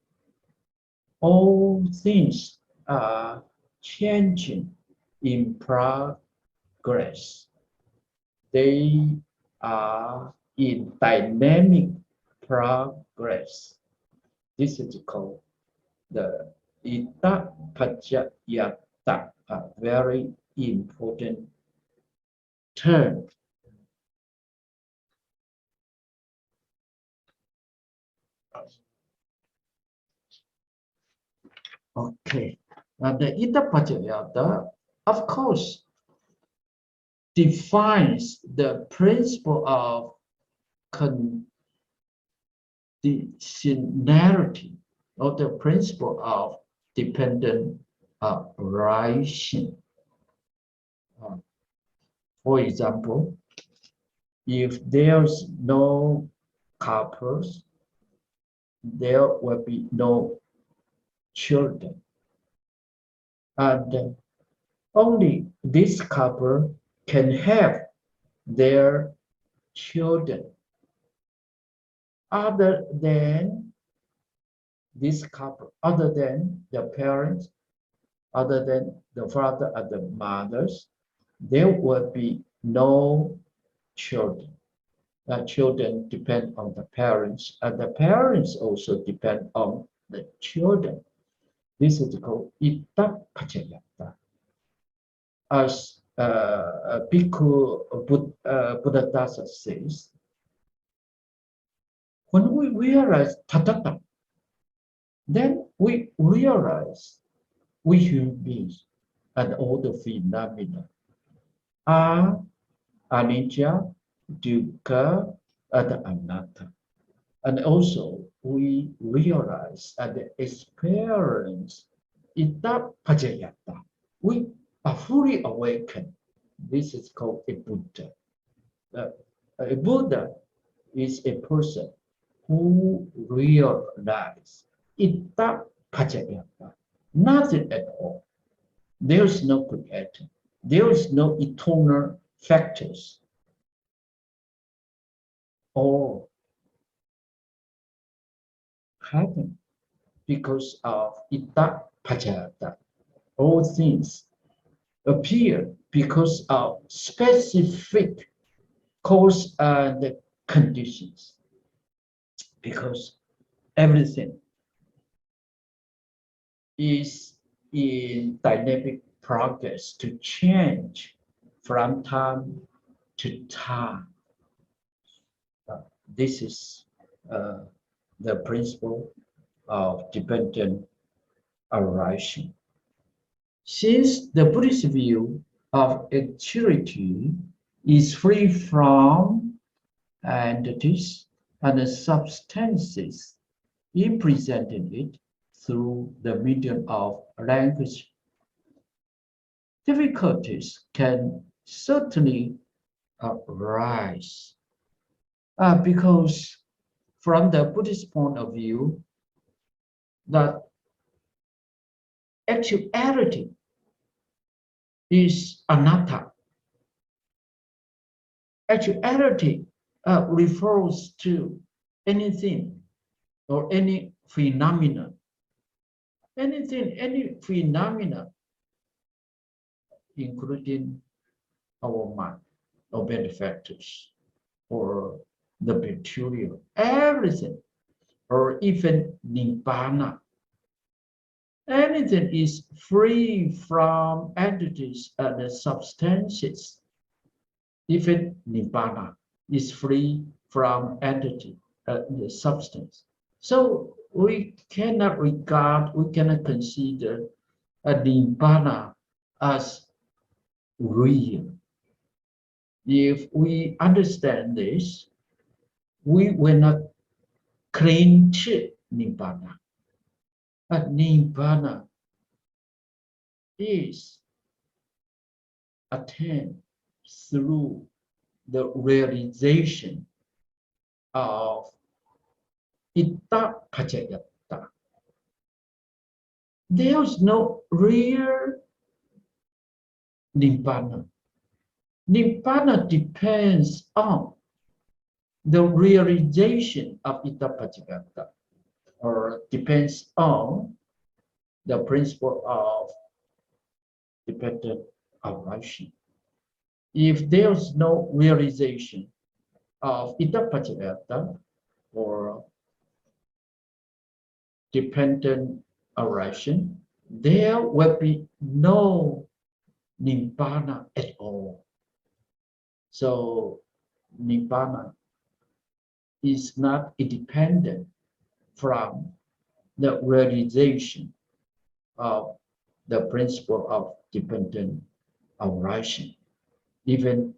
all things are changing in progress. They are in dynamic progress. This is called the idappaccayatā, a very important term. Okay, the idappaccayatā, of course, defines the principle of conditionality, or the principle of dependent arising. For example, if there's no couples, there will be no children, and only this couple can have their children. Other than this couple, other than the parents, other than the father and the mothers, there will be no children. The children depend on the parents, and the parents also depend on the children. This is called idappaccayatā. As Bhikkhu Buddhadasa says, when we realize tathata, then we realize we human beings and all the phenomena are anicca, dukkha, and anatta. And also we realize and experience idappaccayatā. We are fully awakened. This is called a Buddha. A Buddha is a person who realizes idappaccayatā, nothing at all. There is no creator. There is no eternal factors. All happen because of idappaccayatā. All things appear because of specific cause and conditions. Because everything is in dynamic progress to change from time to time. This is the principle of dependent arising. Since the Buddhist view of actuality is free from entities and substances, in presenting it through the medium of language, difficulties can certainly arise. Because from the Buddhist point of view, that actuality is anatta. Actuality refers to anything or any phenomena. Anything, any phenomena, including our mind, or benefactors, or the material, everything, or even nibbana. Anything is free from entities and substances. Even nibbana is free from entity and the substance. So we cannot consider a nibbana as real. If we understand this, we will not cling to nibbana. But nibbana is attained through the realization of idappaccayatā. There is no real nibbana. Nibbana depends on the realization of idappaccayatā, or depends on the principle of dependent arising. If there's no realization of idappaccayatā or dependent arising, there will be no nibbana at all. So nibbana is not independent from the realization of the principle of dependent arising. Even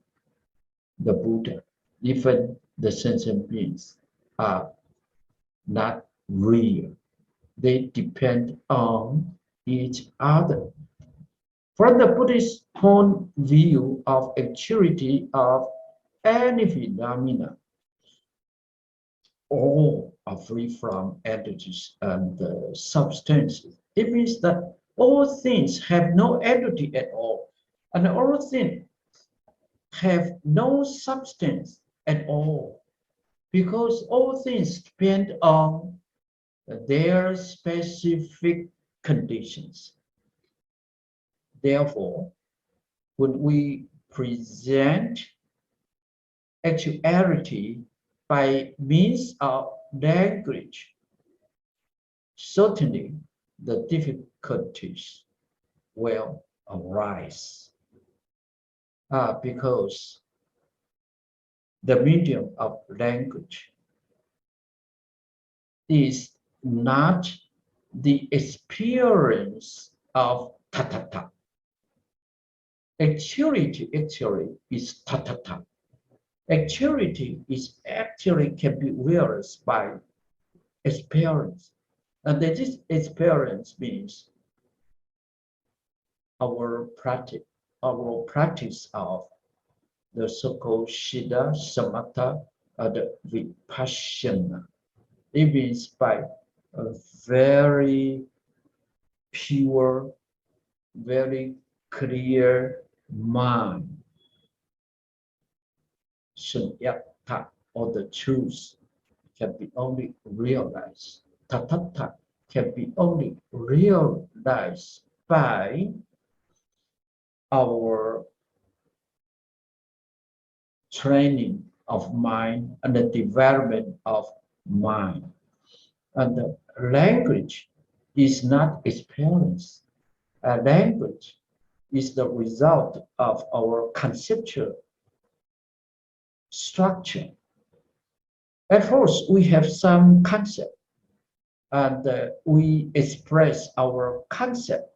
the Buddha, even the sentient beings are not real. They depend on each other. From the Buddhist point of view of actuality of any phenomena, all are free from entities and substances. It means that all things have no entity at all, and all things have no substance at all, because all things depend on their specific conditions. Therefore, when we present actuality by means of language, certainly the difficulties will arise, because the medium of language is not the experience of tathata. Actuality actually is tathata. Actuality is actually can be realized by experience, and this experience means our practice of the so-called Siddha, Samatha, and Vipassana. It means by a very pure, very clear mind. Sunyata, or the truth, can be only realized. Tathata can be only realized by our training of mind and the development of mind. And the language is not experience. A language is the result of our conceptual structure. At first, we have some concept, and we express our concept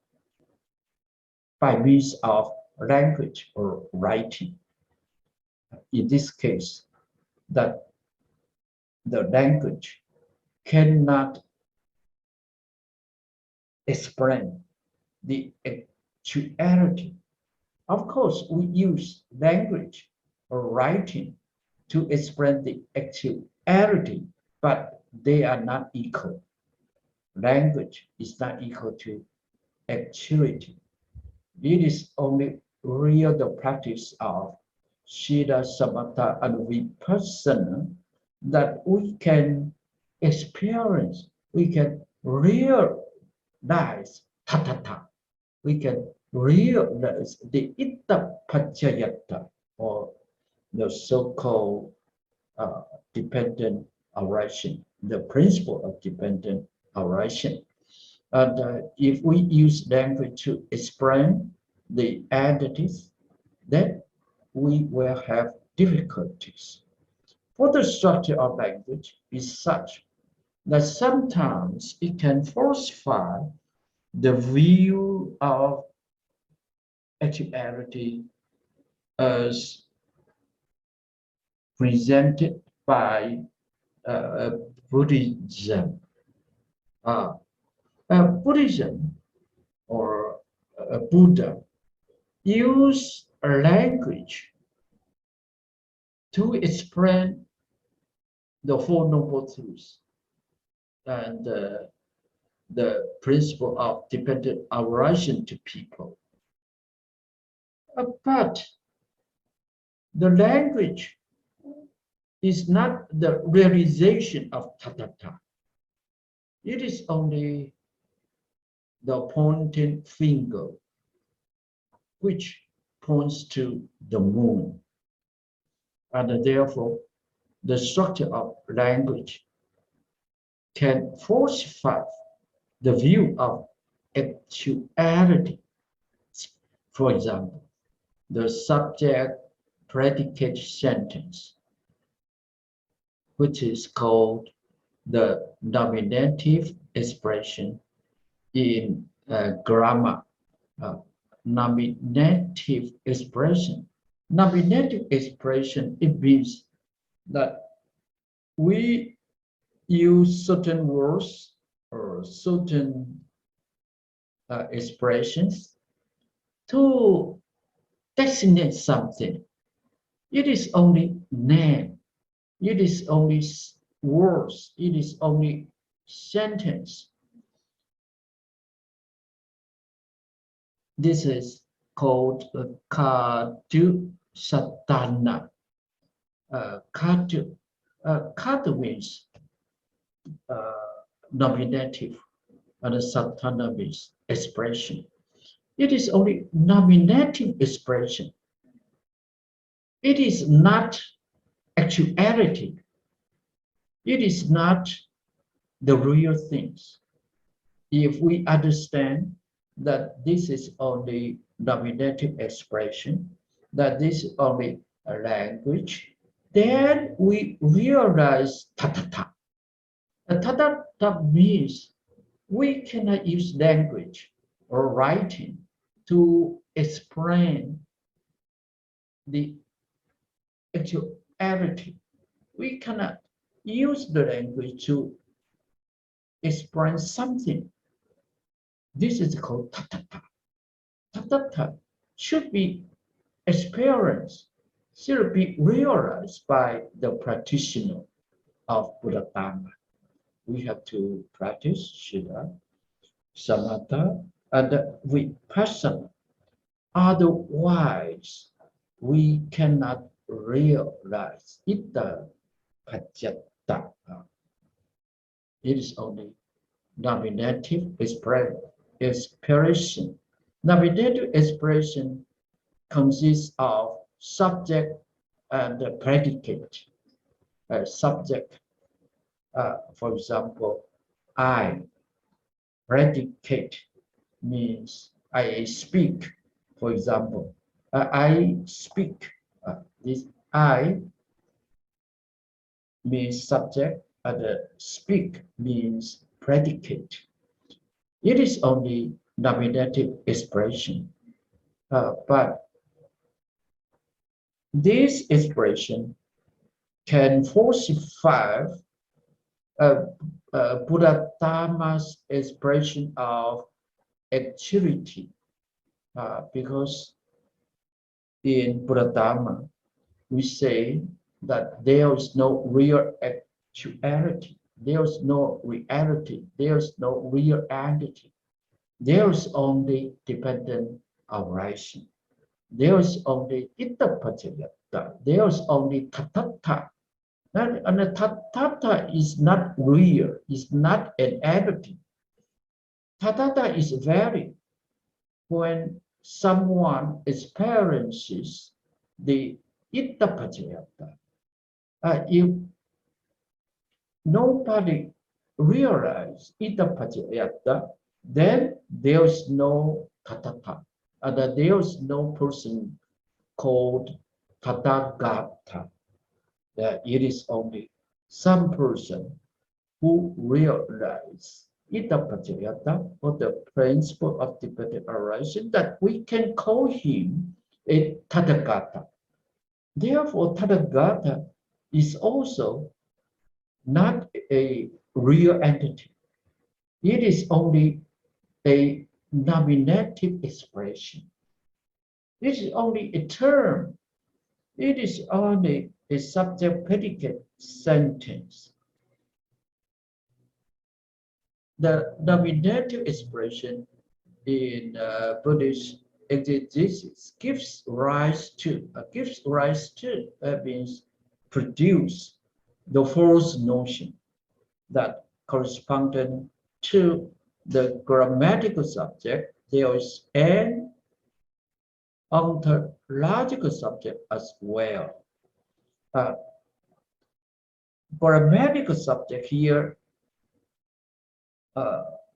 by means of language or writing. In this case, that the language cannot explain the actuality. Of course, we use language or writing to explain the actuality, but they are not equal. Language is not equal to actuality. It is only real the practice of Shila, Samatha, and Vipassana, that we can experience, we can realize tathata, we can realize the idappaccayatā, or the so-called dependent arising, the principle of dependent arising. And if we use language to explain the entities, then we will have difficulties. For the structure of language is such that sometimes it can falsify the view of actuality as presented by Buddhism. Buddhism or Buddha use a language to explain the Four Noble Truths and the principle of dependent arising to people. But the language is not the realization of tathata. It is only the pointing finger which points to the moon. And therefore, the structure of language can falsify the view of actuality. For example, the subject predicate sentence, which is called the nominative expression in grammar. Nominative expression. Nominative expression, it means that we use certain words or certain expressions to designate something. It is only name. It is only words. It is only sentence. This is called kadu satana. Kadu means nominative, and satana means expression. It is only nominative expression. It is not actuality. It is not the real things. If we understand that this is only nominative expression, that this is only a language, then we realize tathata. Tathata means we cannot use language or writing to explain the actuality. We cannot use the language to explain something. This is called tathata. Tathata should be experienced, should be realized by the practitioner of Buddha Dharma. We have to practice Shila, Samatha, and Vipassana. Otherwise, we cannot realize idappaccayatā. It is only nominative expression. Nominative expression consists of subject and predicate. Subject, for example, I. Predicate means I speak. For example, I speak. This I means subject, and speak means predicate. It is only nominative expression, but this expression can falsify Buddha Dharma's expression of actuality, because in Buddha Dharma we say that there is no real actuality, there is no reality, there is no real entity, there is only dependent arising. there is only idappaccayatā, there is only tathātā. And the tathātā is not real, is not an entity. Tathātā is varied. When someone experiences the idappaccayatā, if nobody realizes idappaccayatā, then there is no tathātā, there is no person called Tathāgata. It is only some person who realizes idappaccayatā, or the principle of dependent arising, that we can call him a Tathāgata. Therefore, Tathāgata is also not a real entity. It is only a nominative expression. It is only a term. It is only a subject-predicate sentence. The nominative expression in Buddhist exegesis gives rise to means produce the false notion that corresponding to the grammatical subject, there is an ontological subject as well. Grammatical subject here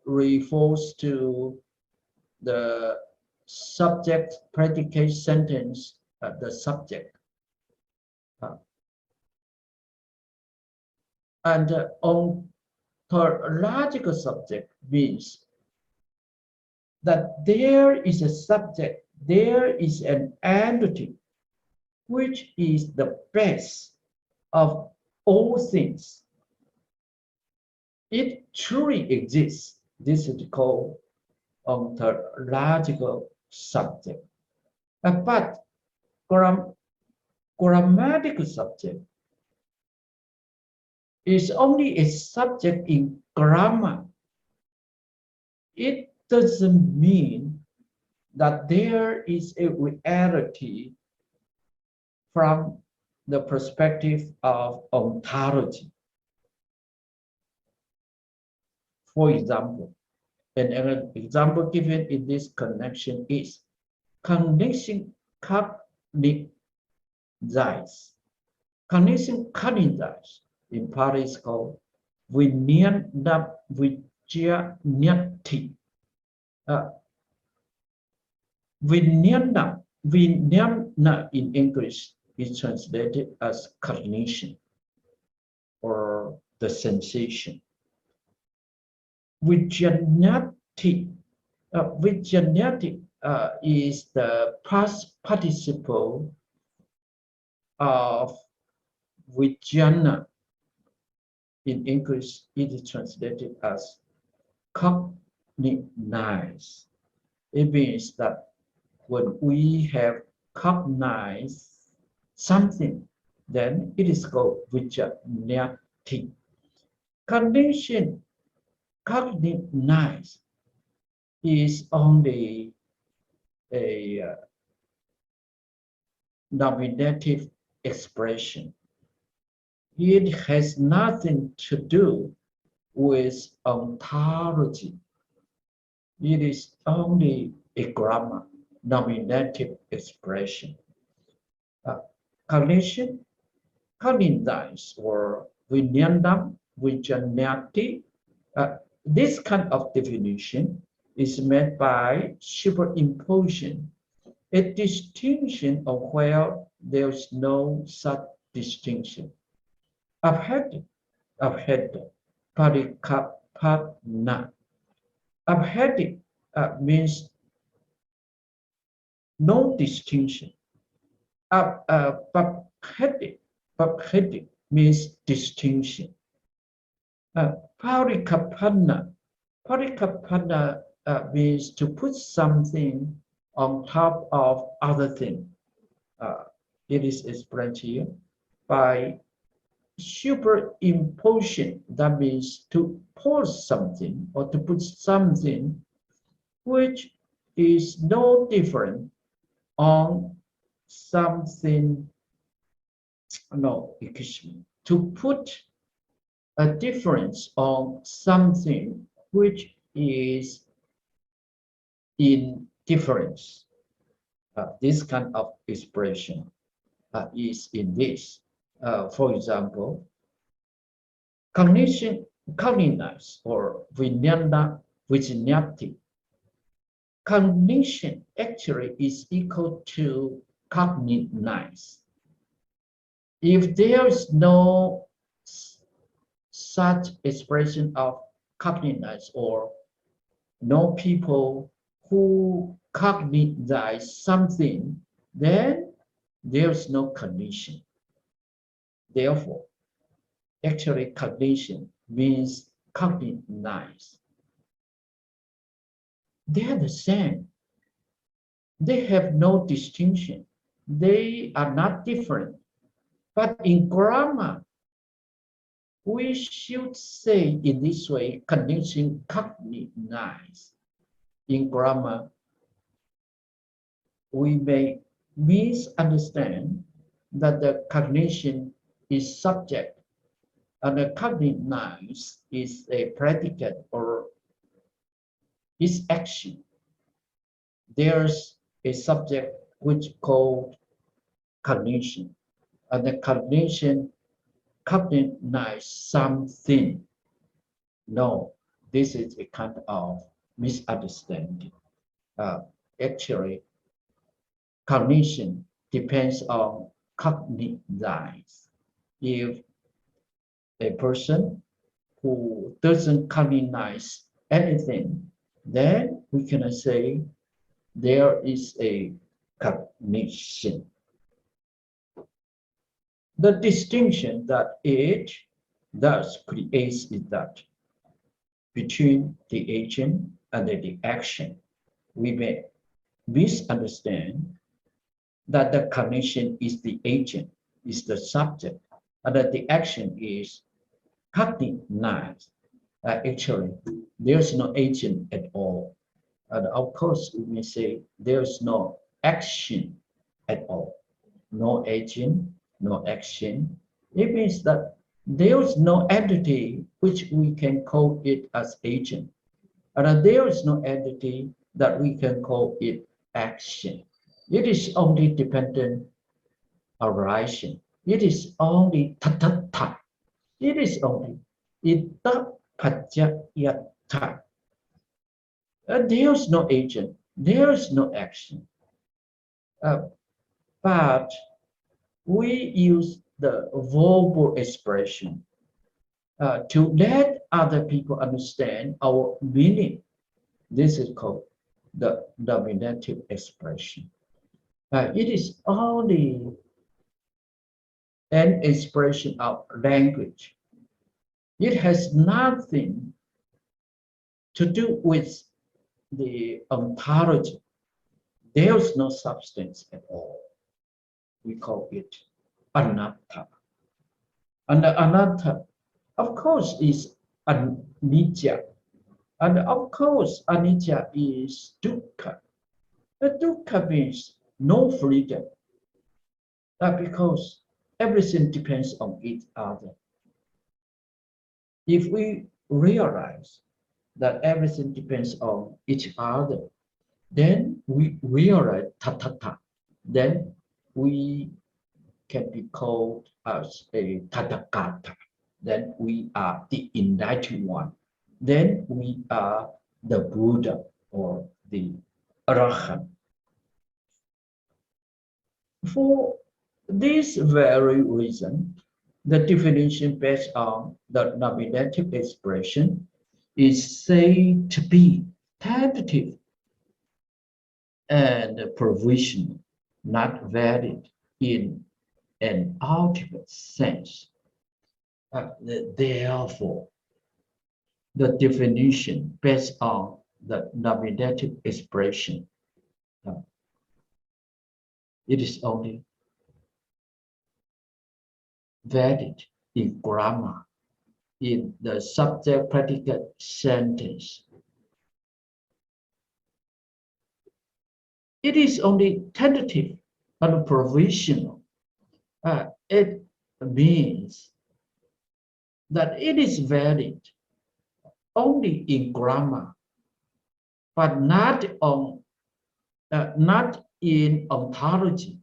refers to the subject predicate sentence, the subject. And ontological subject means that there is a subject, there is an entity which is the best of all things. It truly exists. This is called ontological subject. But grammatical subject is only a subject in grammar. It doesn't mean that there is a reality from the perspective of ontology. For example, an example given in this connection is cognition cognizes. Cognition cognizes in Pali is called vijnanati. Vijnana in English is translated as cognition or the sensation. Vijnanati is the past participle of vijnana. In English, it is translated as cognize. It means that when we have cognized something, then it is called vijnanati. Cognition, cognize is only a nominative expression. It has nothing to do with ontology. It is only a grammar, nominative expression. Cognition, cognizes, or vijnanati, this kind of definition is made by superimposition, a distinction of where there is no such distinction. Abheda, parikapana. Abheda means no distinction. Abheda means distinction. Parikapana means to put something on top of other thing. It is explained here by superimposition. That means to pose something or to put something which is no different on something, no, excuse me, to put a difference on something which is in difference. This kind of expression is in this. For example, cognition or vignati. Cognition actually is equal to cognize. If there is no such expression of cognize or no people who cognize something, then there's no cognition. Therefore, actually cognition means cognize. They are the same. They have no distinction. They are not different. But in grammar, we should say in this way, cognition, cognize. In grammar, we may misunderstand that the cognition is subject and the cognize is a predicate or is action. There's a subject which called cognition, and the cognition cognize something. No, this is a kind of misunderstanding. Actually, cognition depends on cognize. If a person who doesn't cognize anything, then we can say there is a cognition. The distinction that it thus creates is that between the agent and the action, we may misunderstand that the cognition is the agent, is the subject, and that the action is cognized. Actually, there's no agent at all. And of course, we may say there's no action at all. No agent, no action. It means that there's no entity which we can call it as agent. And there is no entity that we can call it action. It is only dependent arising. It is only ta. It is only idappaccayatā. There is no agent. There is no action. But we use the verbal expression to let other people understand our meaning. This is called the nominative expression. It is only an expression of language. It has nothing to do with the ontology. There is no substance at all. We call it anatta. And the anatta, of course, is anicca. And of course, anicca is dukkha. The dukkha means no freedom. Because everything depends on each other. If we realize that everything depends on each other, then we realize tathata. Then we can be called as a tathagata. Then we are the enlightened one. Then we are the Buddha or the Arahant. For this very reason, the definition based on the nominative expression is said to be tentative and provisional, not valid in an ultimate sense. Therefore, the definition based on the nominative expression, it is only valid in grammar, in the subject-predicate sentence. it is only tentative and provisional. It means that it is valid only in grammar, but not in ontology,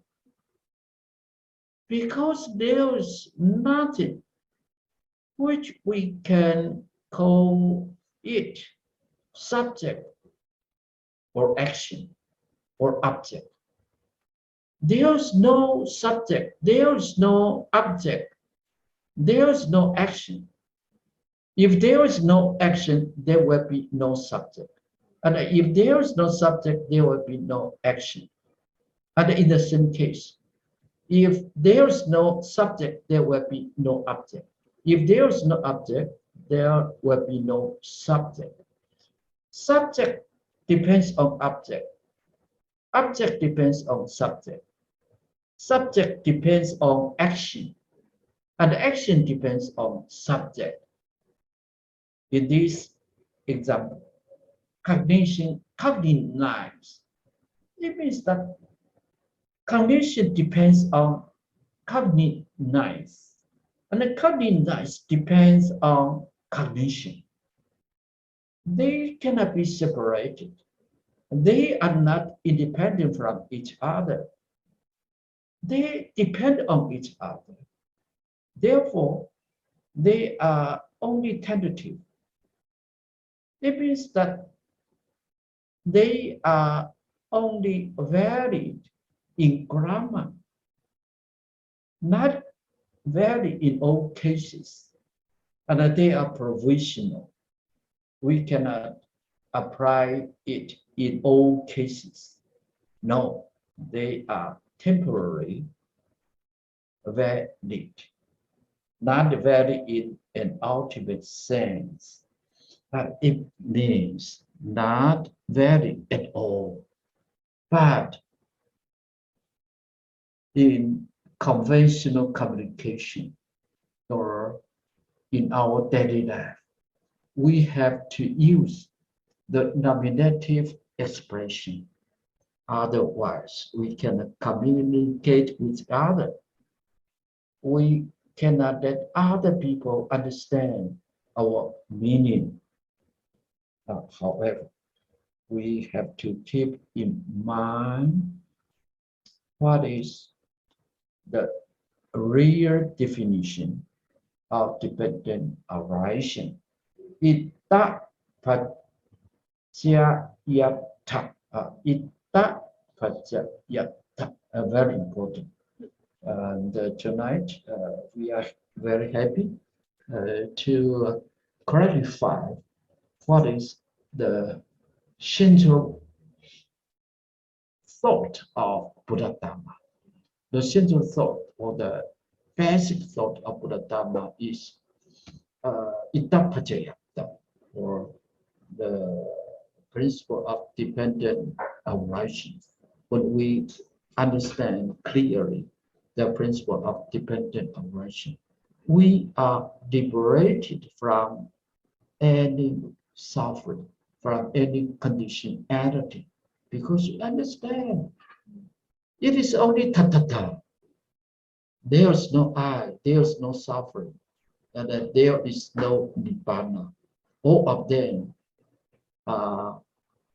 because there is nothing which we can call it subject or action or object. There is no subject, there is no object, there is no action. If there is no action, there will be no subject. And if there is no subject, there will be no action. And in the same case, if there is no subject, there will be no object. If there is no object, there will be no subject. Subject depends on object. Object depends on subject. Subject depends on action. And action depends on subject. In this example, cognition, cognize. It means that cognition depends on cognize. And the cognize depends on cognition. They cannot be separated. They are not independent from each other. They depend on each other. Therefore, they are only tentative. It means that they are only valid in grammar, not valid in all cases, and they are provisional. We cannot apply it in all cases. No, they are temporary valid, not valid in an ultimate sense. It means not valid at all, but in conventional communication or in our daily life, we have to use the nominative expression. Otherwise, we cannot communicate with others. We cannot let other people understand our meaning. However, we have to keep in mind what is the real definition of dependent arising. Idappaccayatā. Idappaccayatā. Very important. And tonight we are very happy to clarify what is the central thought of Buddha Dharma. The central thought or the basic thought of Buddha Dharma is idappaccayatā, or the principle of dependent arising. When we understand clearly the principle of dependent arising, we are liberated from any suffering, from any conditionality, because you understand it is only tathata. There is no I, there is no suffering, and there is no nibbana. All of them are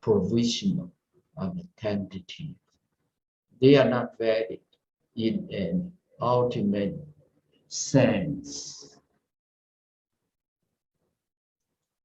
provisional and tentative. They are not valid in an ultimate sense.